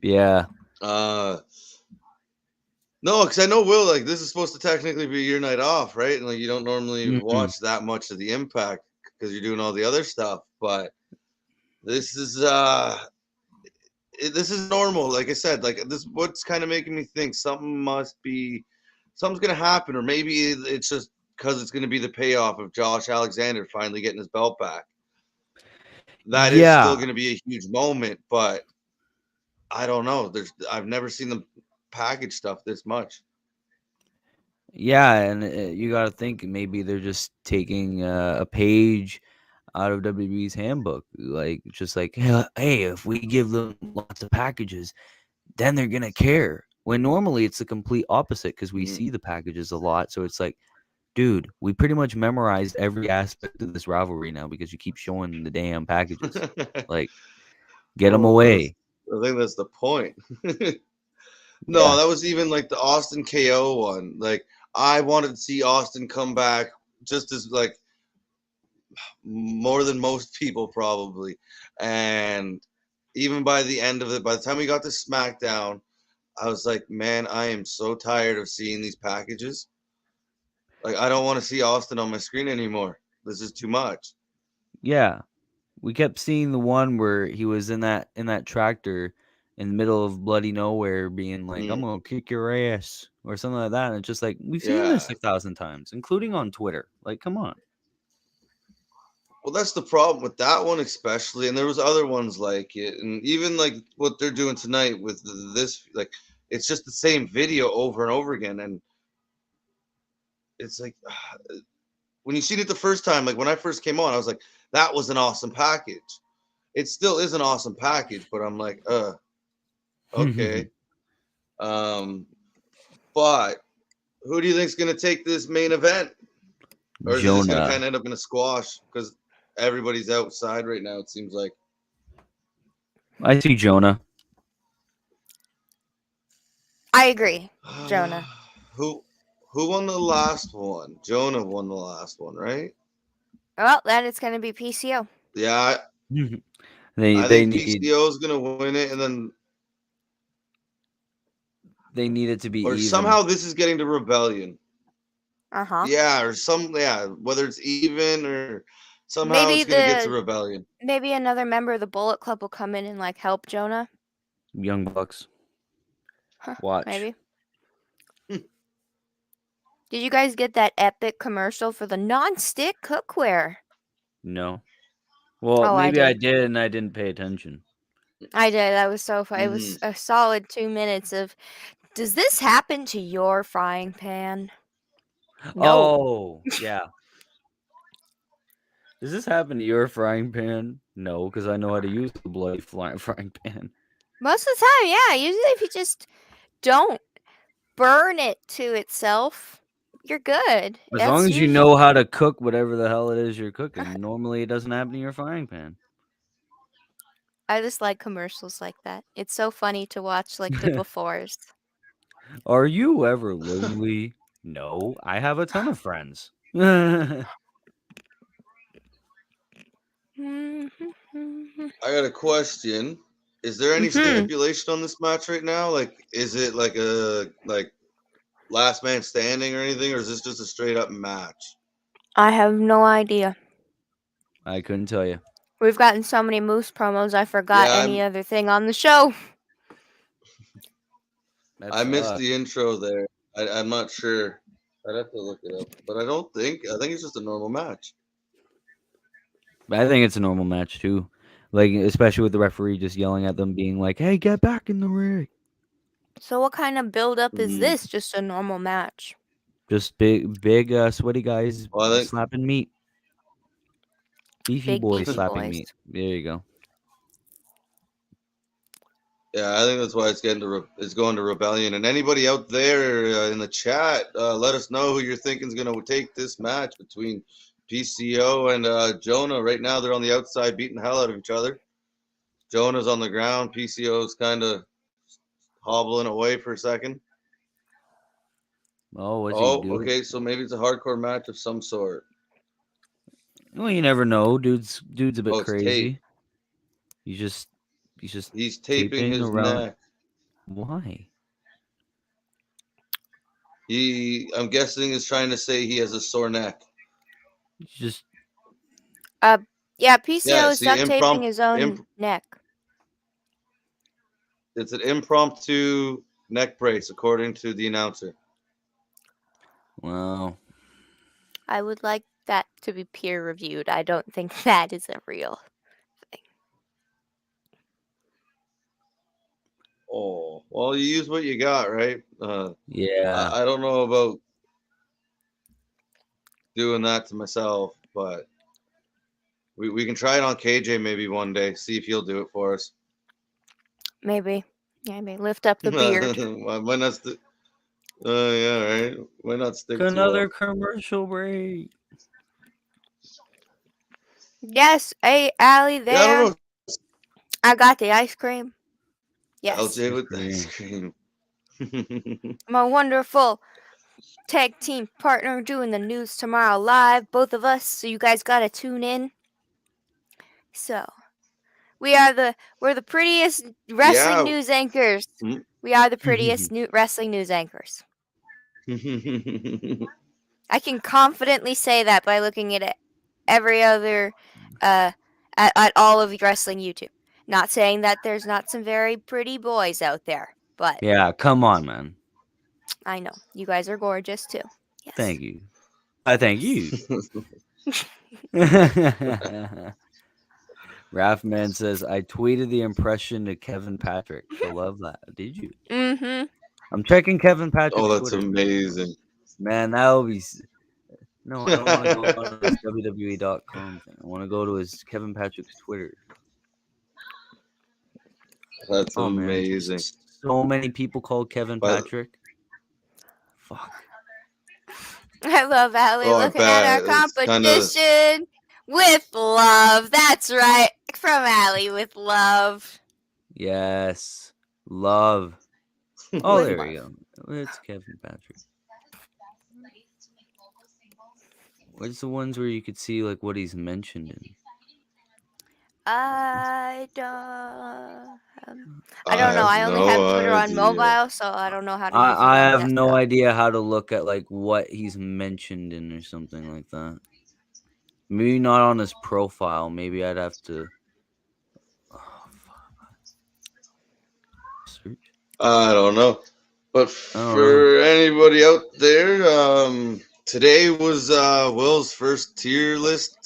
Yeah, no, because I know Will, like this is supposed to technically be your night off, right? And like you don't normally Mhm. watch that much of the Impact because you're doing all the other stuff. But this is this is normal. Like I said, like this what's kind of making me think something's gonna happen, or maybe it's just because it's gonna be the payoff of Josh Alexander finally getting his belt back. That is still yeah, gonna be a huge moment, but I don't know. I've never seen them package stuff this much. yeah, and you got to think maybe they're just taking a page out of WWE's handbook, like just like, hey, if we give them lots of packages, then they're gonna care. When normally it's the complete opposite because we Mm. see the packages a lot, so it's like, dude, we pretty much memorized every aspect of this rivalry now because you keep showing the damn packages. Like, get them Well, away. I think that's the point. No, Yeah, that was even like the Austin KO one. Like I wanted to see Austin come back just as like more than most people probably. And even by the end of it, by the time we got to SmackDown, I was like, man, I am so tired of seeing these packages. Like I don't want to see Austin on my screen anymore. This is too much. yeah. We kept seeing the one where he was in that tractor in the middle of bloody nowhere, being like, "I'm Mm, gonna kick your ass" or something like that. And it's just like we've seen yeah. this 1,000 times, including on Twitter. Like, come on. Well, that's the problem with that one, especially, and there was other ones like it, and even like what they're doing tonight with this, like it's just the same video over and over again, and it's like when you seen it the first time, like when I first came on, I was like, that was an awesome package. It still is an awesome package, but I'm like, okay. Um, but who do you think's gonna take this main event, or is it just gonna Jonah. kind of end up in a squash because everybody's outside right now? It seems like. I see Jonah. I agree, Jonah. Who who won the last one? Jonah won the last one, right? Well, then it's gonna be PCO. Yeah, they I they think need PCO is gonna win it, and then they need it to be or even. somehow this is getting to Rebellion. Uh-huh. Yeah, or whether it's even or somehow Maybe it's gonna get to the Rebellion. maybe another member of the Bullet Club will come in and like help Jonah. Young Bucks. Huh, Watch. maybe. Did you guys get that epic commercial for the non-stick cookware? No. Well, Oh, I maybe I did. did and I didn't pay attention. I did. That was so fun. It was Mm. a solid 2 minutes of, does this happen to your frying pan? No. Oh, yeah. Does this happen to your frying pan? No, because I know how to use the bloody frying pan. Most of the time, yeah. Usually if you just don't burn it to itself, you're good. As long That's as you usually. know how to cook whatever the hell it is you're cooking, normally it doesn't happen to your frying pan. I just like commercials like that. It's so funny to watch like the befores. Are you ever lonely? No, I have a ton of friends. Well, I got a question. Is there any stipulation on this match right now? Like, is it like a last man standing or anything, or is this just a straight up match? I have no idea. I couldn't tell you. We've gotten so many Moose promos, I forgot Yeah, any other thing on the show. I missed Sucks. the intro there. I'm not sure. I'd have to look it up, but I don't think. I think it's just a normal match. I think it's a normal match too. Like, especially with the referee just yelling at them, being like, "Hey, get back in the ring!" So what kind of build-up is Mhm. this? Just a normal match? Just big, sweaty guys Well, I think slapping meat. Beefy Big boys beefy slapping boys. meat. There you go. yeah, I think that's why it's going to Rebellion. And anybody out there in the chat, let us know who you're thinking is going to take this match between PCO and Jonah. Right now, they're on the outside beating the hell out of each other. Jonah's on the ground. PCO's kind of hobbling away for a second. Oh, what's he Oh, doing? okay. So maybe it's a hardcore match of some sort. Well, you never know. Dude's a bit Oh, it's tape. crazy. He's just He's taping his around. neck. Why? I'm guessing, is trying to say he has a sore neck. He's just Yeah, PCO Yeah, is see, duct taping his own neck. it's an impromptu neck brace, according to the announcer. well. I would like that to be peer reviewed. I don't think that is a real thing. Oh, well, you use what you got, right? Yeah. I don't know about doing that to myself, but we can try it on KJ maybe one day, see if he'll do it for us. Maybe. Yeah, maybe lift up the beard. Why not? Yeah, right. Why not stick to Another commercial break. Yes, hey, Allie Yeah, I there. don't I got the ice cream. know. Yes. LJ with the ice cream. My wonderful tag team partner doing the news tomorrow live, both of us, so you guys gotta tune in. So we're the prettiest wrestling Yeah. news anchors. Mm. We are the prettiest wrestling news anchors. I can confidently say that by looking at every other at all of wrestling YouTube. Not saying that there's not some very pretty boys out there, but Yeah, come on, man. I know you guys are gorgeous too. Yes. Thank you. I thank you. Raffman says, I tweeted the impression to Kevin Patrick. She'll love that. Did you? Mm-hmm. I'm checking Kevin Patrick's Oh, that's Twitter. amazing. Man, that would be. No, I don't want to go on his WWE.com thing. I want to go to his Kevin Patrick's Twitter. That's Oh, man. amazing. So many people called Kevin Patrick. Fuck. I love Allie looking at our It's competition with love. That's right. From Allie with love. Yes. Love. Oh, there we go. It's Kevin Patrick. What's the ones where you could see like what he's mentioned in? I don't. I I don't know. have I only have no Twitter on idea. mobile, so I don't know how to use it I on have no desktop. idea how to look at like what he's mentioned in or something like that. Maybe not on his profile. Maybe I'd have to search. I don't know. But I don't know. for anybody out there, today was Will's first tier list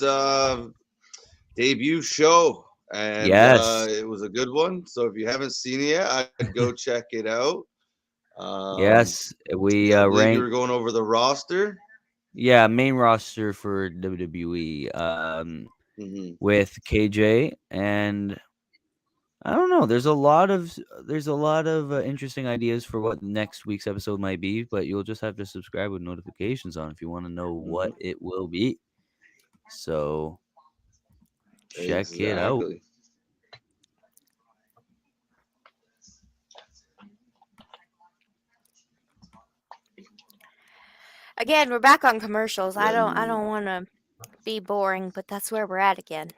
debut show, and Yes. it was a good one. So if you haven't seen it yet, I'd go check it out. Yes. We Yeah, I believe you were ranked. going over the roster. Yeah, main roster for WWE. Hmm. With KJ, and I don't know. There's a lot of interesting ideas for what next week's episode might be, but you'll just have to subscribe with notifications on if you want to know what Hmm. it will be. So check it out. Exactly. Again, we're back on commercials. I don't. I And don't want to be boring, but that's where we're at again.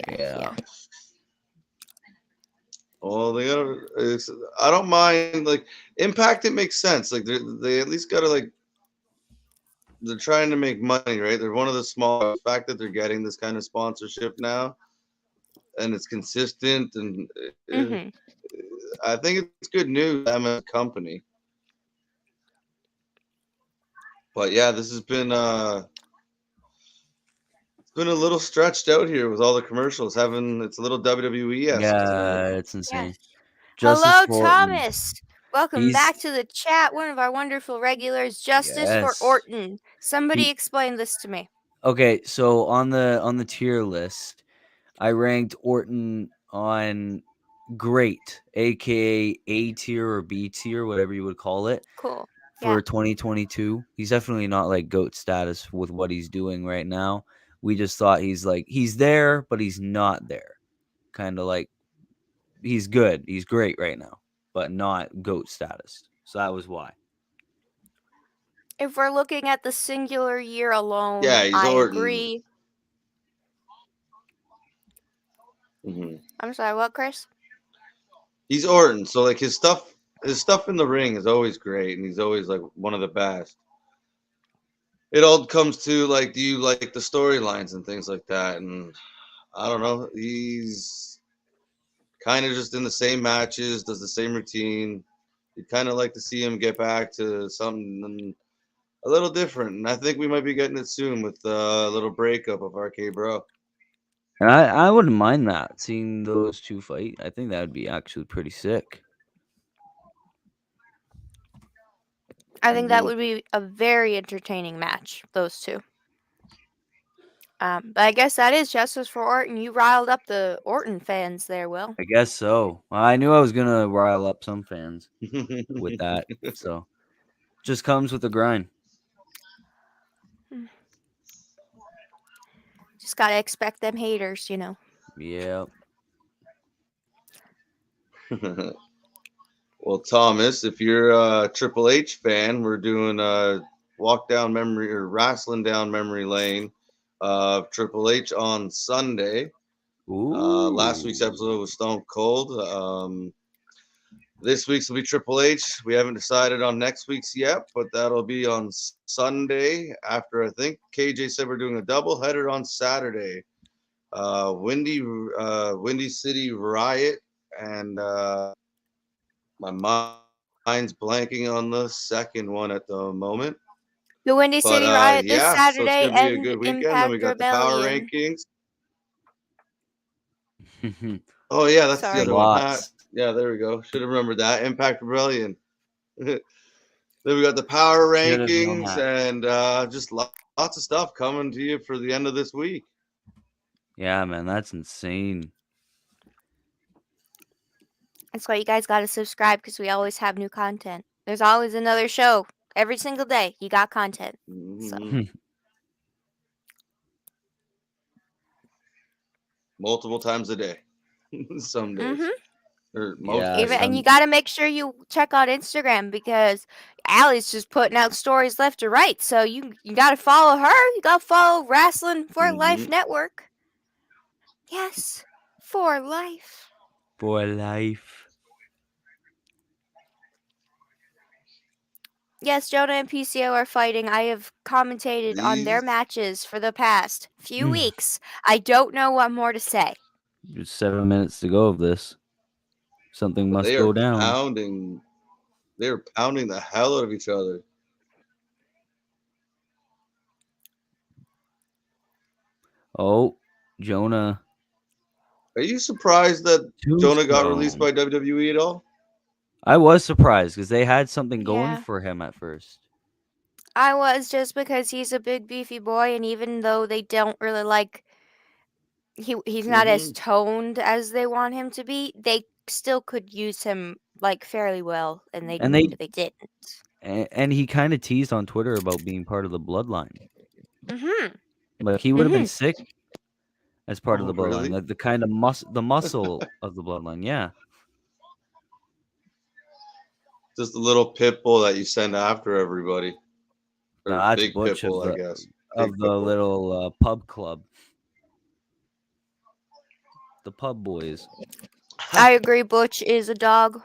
Yeah. Yeah. well, they gotta. I don't mind like Impact. It makes sense. Like they at least gotta like they're trying to make money, right? They're one of the small. The fact that they're getting this kind of sponsorship now and it's consistent, and Mhm. I think it's good news. I'm a company, but yeah, this has been it's been a little stretched out here with all the commercials. Having it's a little WWE esque tonight. Yeah, it's Yes. insane. Justice Hello, for Orton. Thomas. Welcome He's back to the chat. One of our wonderful regulars, Justice for yes. Orton. Somebody He explain this to me. okay, so on the tier list, I ranked Orton on great, aka A tier or B tier, whatever you would call it, Cool. Yeah. for 2022. He's definitely not like GOAT status with what he's doing right now. We just thought he's there, but he's not there. Kind of like he's good, he's great right now, but not GOAT status. So that was why. If we're looking at the singular year alone, Yeah, he's I Orton. agree. Hmm. I'm sorry, what, Chris? He's Orton, so like his stuff in the ring is always great, and he's always like one of the best. It all comes to like, do you like the storylines and things like that? And I don't know, he's kind of just in the same matches, does the same routine. You'd kind of like to see him get back to something a little different, and I think we might be getting it soon with a little breakup of RK Bro. And I wouldn't mind that, seeing those two fight. I think that would be actually pretty sick. I think that Hmm. would be a very entertaining match, those two. But I guess that is Justice for Orton. You riled up the Orton fans there, Will. I guess so. I knew I was gonna rile up some fans with that. So just comes with the grind. Just gotta expect them haters, you know. Yeah. Well, Thomas, if you're a Triple H fan, we're doing a walk down memory or wrestling down memory lane of Triple H on Sunday. Last week's Ooh. episode was Stone Cold. This week's will be Triple H. We haven't decided on next week's yet, but that'll be on Sunday. After I think KJ said we're doing a double header on Saturday. Windy City Riot, and my mind's blanking on the second one at the moment. The Windy But City Riot this yeah, so it's Saturday gonna be a and good weekend. Then we Impact got the power Rebellion. rankings. Oh yeah, that's the Sorry. other one. Lots. Yeah, there we go. Should have remembered that. Impact Rebellion. Then we got the power Should have known rankings, that. and just lots of stuff coming to you for the end of this week. Yeah, man, that's insane. That's why you guys gotta subscribe because we always have new content. There's always another show every single day. You got content. So Mhm. Multiple times a day, some days, or most Yeah, even, days. and you gotta make sure you check out Instagram because Allie's just putting out stories left or right. So you gotta follow her. You gotta follow Wrasslin for Life Mhm. Network. Yes, For life. For life. Yes, Jonah and PCO are fighting. I have commentated on their These matches for the past few Hmm. weeks. I don't know what more to say. Just 7 minutes to go of this. Something must they go are down. pounding. They are pounding the hell out of each other. Oh, Jonah. Are you surprised that Too Jonah got released strong. by WWE at all? I was surprised because they had something going Yeah. for him at first. I was just because he's a big beefy boy, and even though they don't really like he's not as toned as they want him to be, they still could use him like fairly well, and And they didn't. and he kind of teased on Twitter about being part of the bloodline. Mhm. Like he would have been Mhm. sick as part of Oh, the bloodline, really? like the kind of the muscle of the bloodline. Yeah. Just a little pit bull that you send after everybody. No, Or that's big pit Butch bull, I guess. Big of pit the bull. little pub club. The pub boys. I agree. Butch is a dog.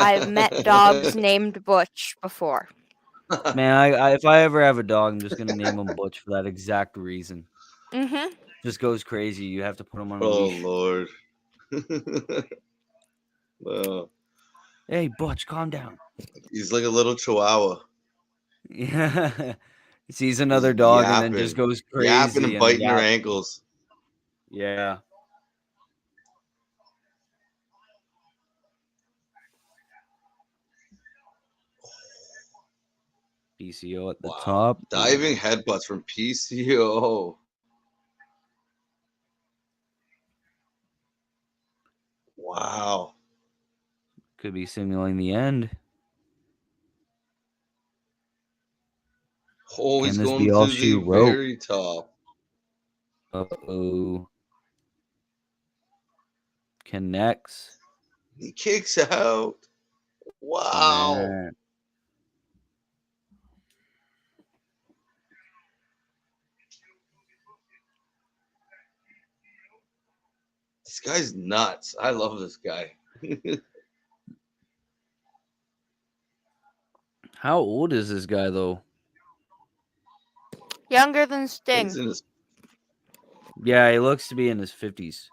I've met dogs named Butch before. Man, I if I ever have a dog, I'm just gonna name him Butch for that exact reason. Mhm. Just goes crazy. You have to put him on a Oh, leash. Lord. Oh, Hey, Butch, calm down. he's like a little chihuahua. Yeah. Sees another Just dog and then just yapping. goes Yapping crazy and and biting your yaps. ankles. Yeah. PCO at the Wow. top. Diving headbutts from PCO. Wow. Could be signaling the end. Oh, Can he's this going be all to she the wrote? very top. Uh-oh. Connects. He kicks out. Wow. Man. This guy's nuts. I love this guy. How old is this guy, though? Younger than Sting. He's in his Yeah, he looks to be in his 50s.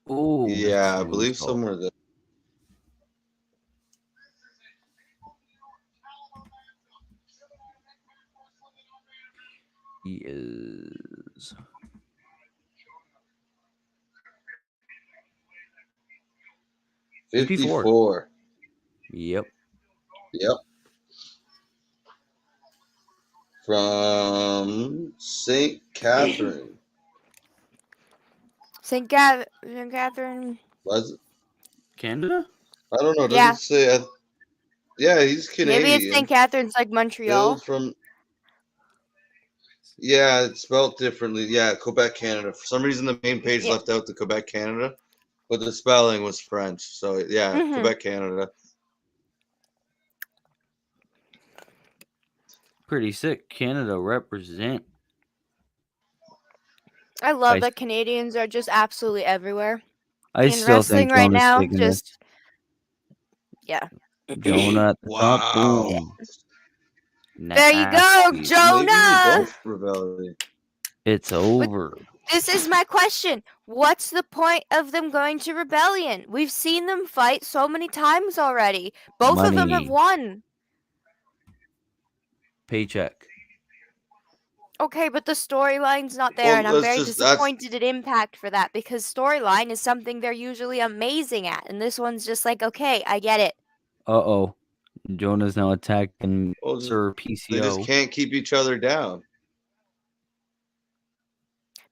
Oh, I believe somewhere there. He is. 54. Yep. Yep. From St. Catherine. St. Catherine. Was it? Canada? I don't know. Does Yeah. it say? Yeah, he's Canadian. Maybe it's St. Catherine's like Montreal. Billed from. Yeah, it's spelled differently. Yeah, Quebec, Canada. For some reason, the main page Yeah. left out the Quebec, Canada, but the spelling was French. So yeah, Mhm. Quebec, Canada. Pretty sick. Canada represent. I love I- that Canadians are just absolutely everywhere. I In still wrestling think right Jonah's now, taking this. just yeah. Jonah at the top. Wow. Boom. There you go, Nasty. Maybe we Jonah. both rebellion. It's over. This is my question. What's the point of them going to Rebellion? We've seen them fight so many times already. Both of them have Money. won. Paycheck. Okay, but the storyline's not there, Well, and I'm that's very just- that's- disappointed at Impact for that because storyline is something they're usually amazing at, and this one's just like, okay, I get it. Uh-oh. Jonah's now attacking Well, Sir they just PCO. can't keep each other down.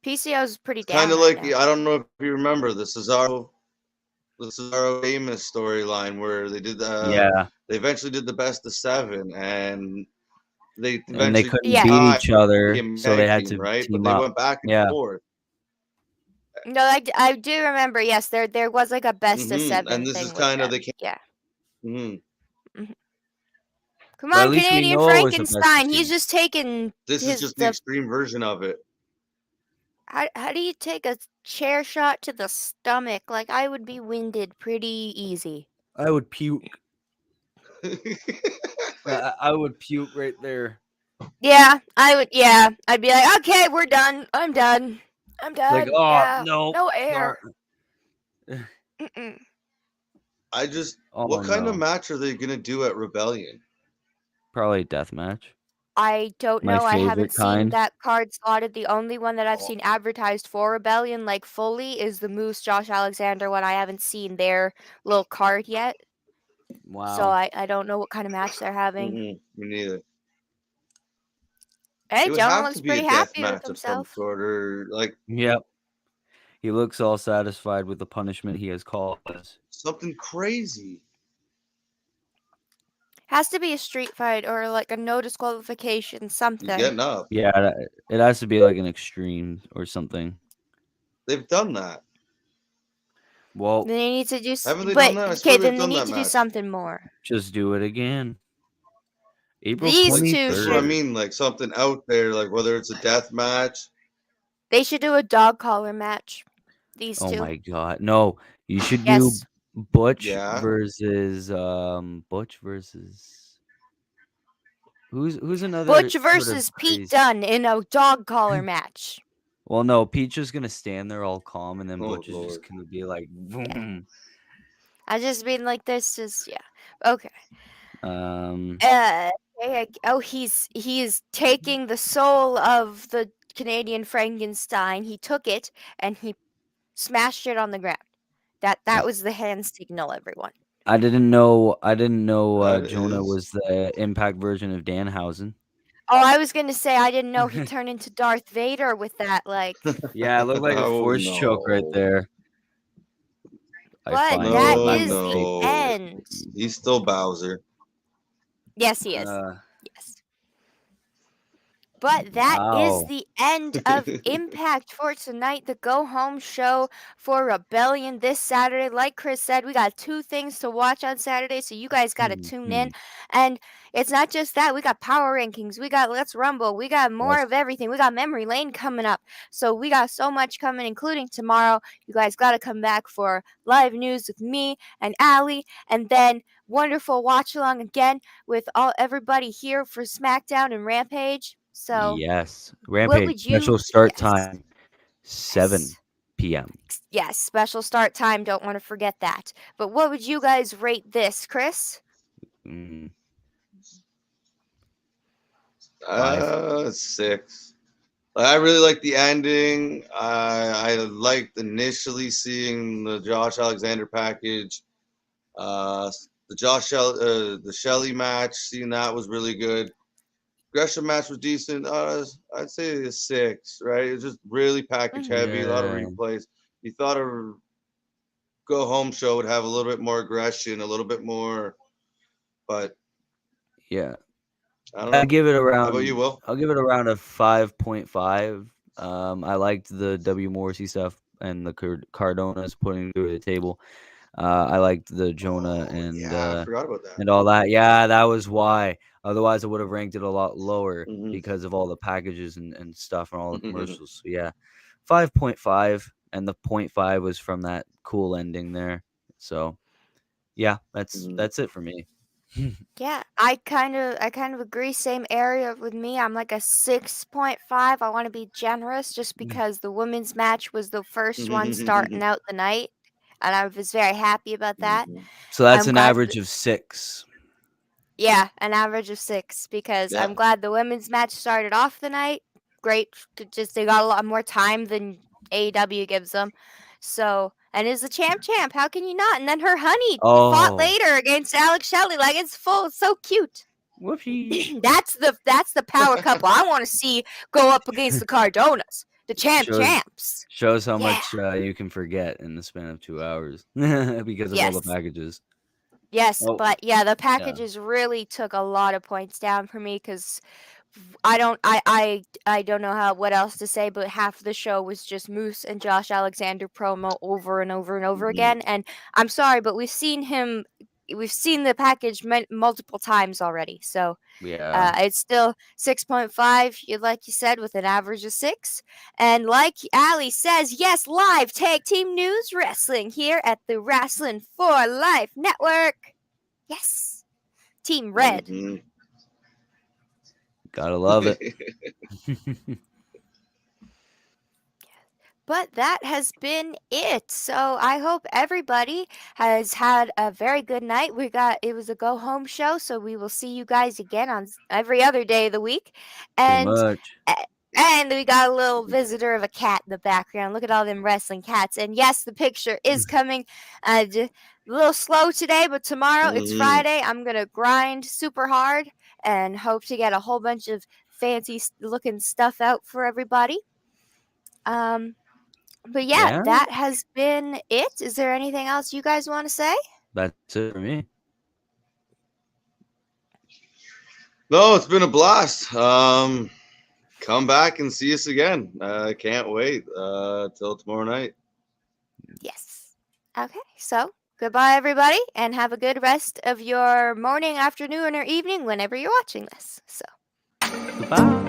PCO's pretty It's down kind of right like now. I don't know if you remember. This is our famous storyline where they did Yeah. They eventually did the best of 7, and they And they eventually couldn't Yeah. beat each other, became so they tag had team, to right? But team they up. went back and Yeah. forth. No, I do remember. Yes, there was like a best of 7 And this thing is with kind of them. the Yeah. mhm. Come But at on, least we Canadian know it was the best of Frankenstein. 2. He's just taking This is just the extreme version of it. How do you take a chair shot to the stomach? Like I would be winded pretty easy. I would puke. I would puke right there. Yeah, I would. Yeah, I'd be like, okay, we're done. I'm done. I'm Like, done. oh Yeah, no, no sorry. air. Mm-mm. Oh what kind of no, match are they gonna do at Rebellion? probably a death match. I don't My know. I haven't favorite seen kind. that card slotted. The only one that I've Oh, seen advertised for Rebellion, like fully, is the Moose Josh Alexander one. I haven't seen their little card yet, so Wow. I don't know what kind of match they're having. me neither. Hey, It would Jonah have to looks be a pretty death happy with match of some himself. sort, or like Yep. He looks all satisfied with the punishment he has caused. something crazy. Has to be a street fight or like a no disqualification, He's something. getting up. Yeah, it has to be like an extreme or something. They've done that. Well, Then they need to do, Haven't they done but that? I okay, swear they've then they done need that to do match. something more. just do it again. April These two That's what I 23rd. should. mean. Like something out there, like whether it's a death match. They should do a dog collar match. These Oh two. my god. No, you should do Yes. Butch Yeah. versus who's another Butch sort of versus Pete crazy. Dunne in a dog collar match. Well, no, Peach is gonna stand there all calm, and then Oh Butch is just Lord. gonna be like, boom. I just mean like this is yeah. Okay. Um, Oh, he's taking the soul of the Canadian Frankenstein. He took it and he smashed it on the ground. That was the hand signal, everyone. I didn't know That Jonah is. was the Impact version of Danhausen. Oh, I was gonna say I didn't know he turned into Darth Vader with that, like. Yeah, it looked like a Oh force choke right no. there. I But find that No, is the magnification. no. end. He's still Bowser. Yes, he is. Uh, Yes. But that is wow. the end of Impact for tonight. The go home show for Rebellion this Saturday. Like Chris said, we got 2 things to watch on Saturday, so you guys got to tune in. And it's not just that. We got power rankings. We got Let's Rumble. We got more Yes. of everything. We got Memory Lane coming up. So we got so much coming, including tomorrow. You guys got to come back for live news with me and Allie. And then wonderful watch along again with everybody here for SmackDown and Rampage. So, Yes. what Rampage would you? special start Yes, time 7 yes, p.m. yes. Special start time. Don't want to forget that. But what would you guys rate this, Chris? Mm, 5. 6. I really like the ending. I liked initially seeing the Josh Alexander package. The Shelley match, seeing that was really good. Gresham match was decent. I'd say a 6, right? It's just really package heavy, a lot of Yeah. replays. You thought a go home show would have a little bit more aggression, a little bit more, but Yeah. I don't know. I give it How about you, around. Will? I'll give it around a 5.5. I liked the W Morrissey stuff and the Cardonas putting to the table. I liked the Jonah Oh, yeah, I forgot about that. and all that. Yeah, that was why. Otherwise, I would have ranked it a lot lower Mhm. because of all the packages and stuff and all the commercials. So yeah, 5.5, and the 0.5 was from that cool ending there. So yeah, Mhm. that's it for me. Yeah, I kind of agree. Same area with me. I'm like a 6.5. I want to be generous just because the women's match was the first one starting out the night, and I was very happy about that. Mhm. So that's I'm an glad. average of 6. Yeah, an average of 6 because Yeah. I'm glad the women's match started off the night. Great, just they got a lot more time than AEW gives them. So, and is the champ. How can you not? And then her honey fought Oh, later against Alex Shelley. Like it's so cute. whoopsie! that's the power couple I want to see go up against the Cardonas, the Shows champs. shows how Yeah. much you can forget in the span of 2 hours because of all the Yes. packages. Yes, Oh, but yeah, the yeah. packages really took a lot of points down for me because I don't know what else to say, but half the show was just Moose and Josh Alexander promo over and over and over Mhm. again. And I'm sorry, but we've seen him we've seen the package multiple times already. So Yeah. it's still 6.5, like you said, with an average of 6. And like Ali says, yes, live tag team news wrestling here at the Wrasslin for Life Network. Yes, Team Red. Mhm. Gotta love it. But that has been it. So I hope everybody has had a very good night. It was a go home show, so we will see you guys again on every other day of the week. Pretty And much. and we got a little visitor of a cat in the background. Look at all them wrestling cats. And yes, the picture is coming. A little slow today, but tomorrow it's Mhm. Friday. I'm gonna grind super hard and hope to get a whole bunch of fancy looking stuff out for everybody. But yeah, Yeah. that has been it. Is there anything else you guys want to say? That's it for me. No, it's been a blast. Come back and see us again. I can't wait till tomorrow night. Yes. Okay, so goodbye, everybody, and have a good rest of your morning, afternoon, or evening whenever you're watching this. So. Goodbye.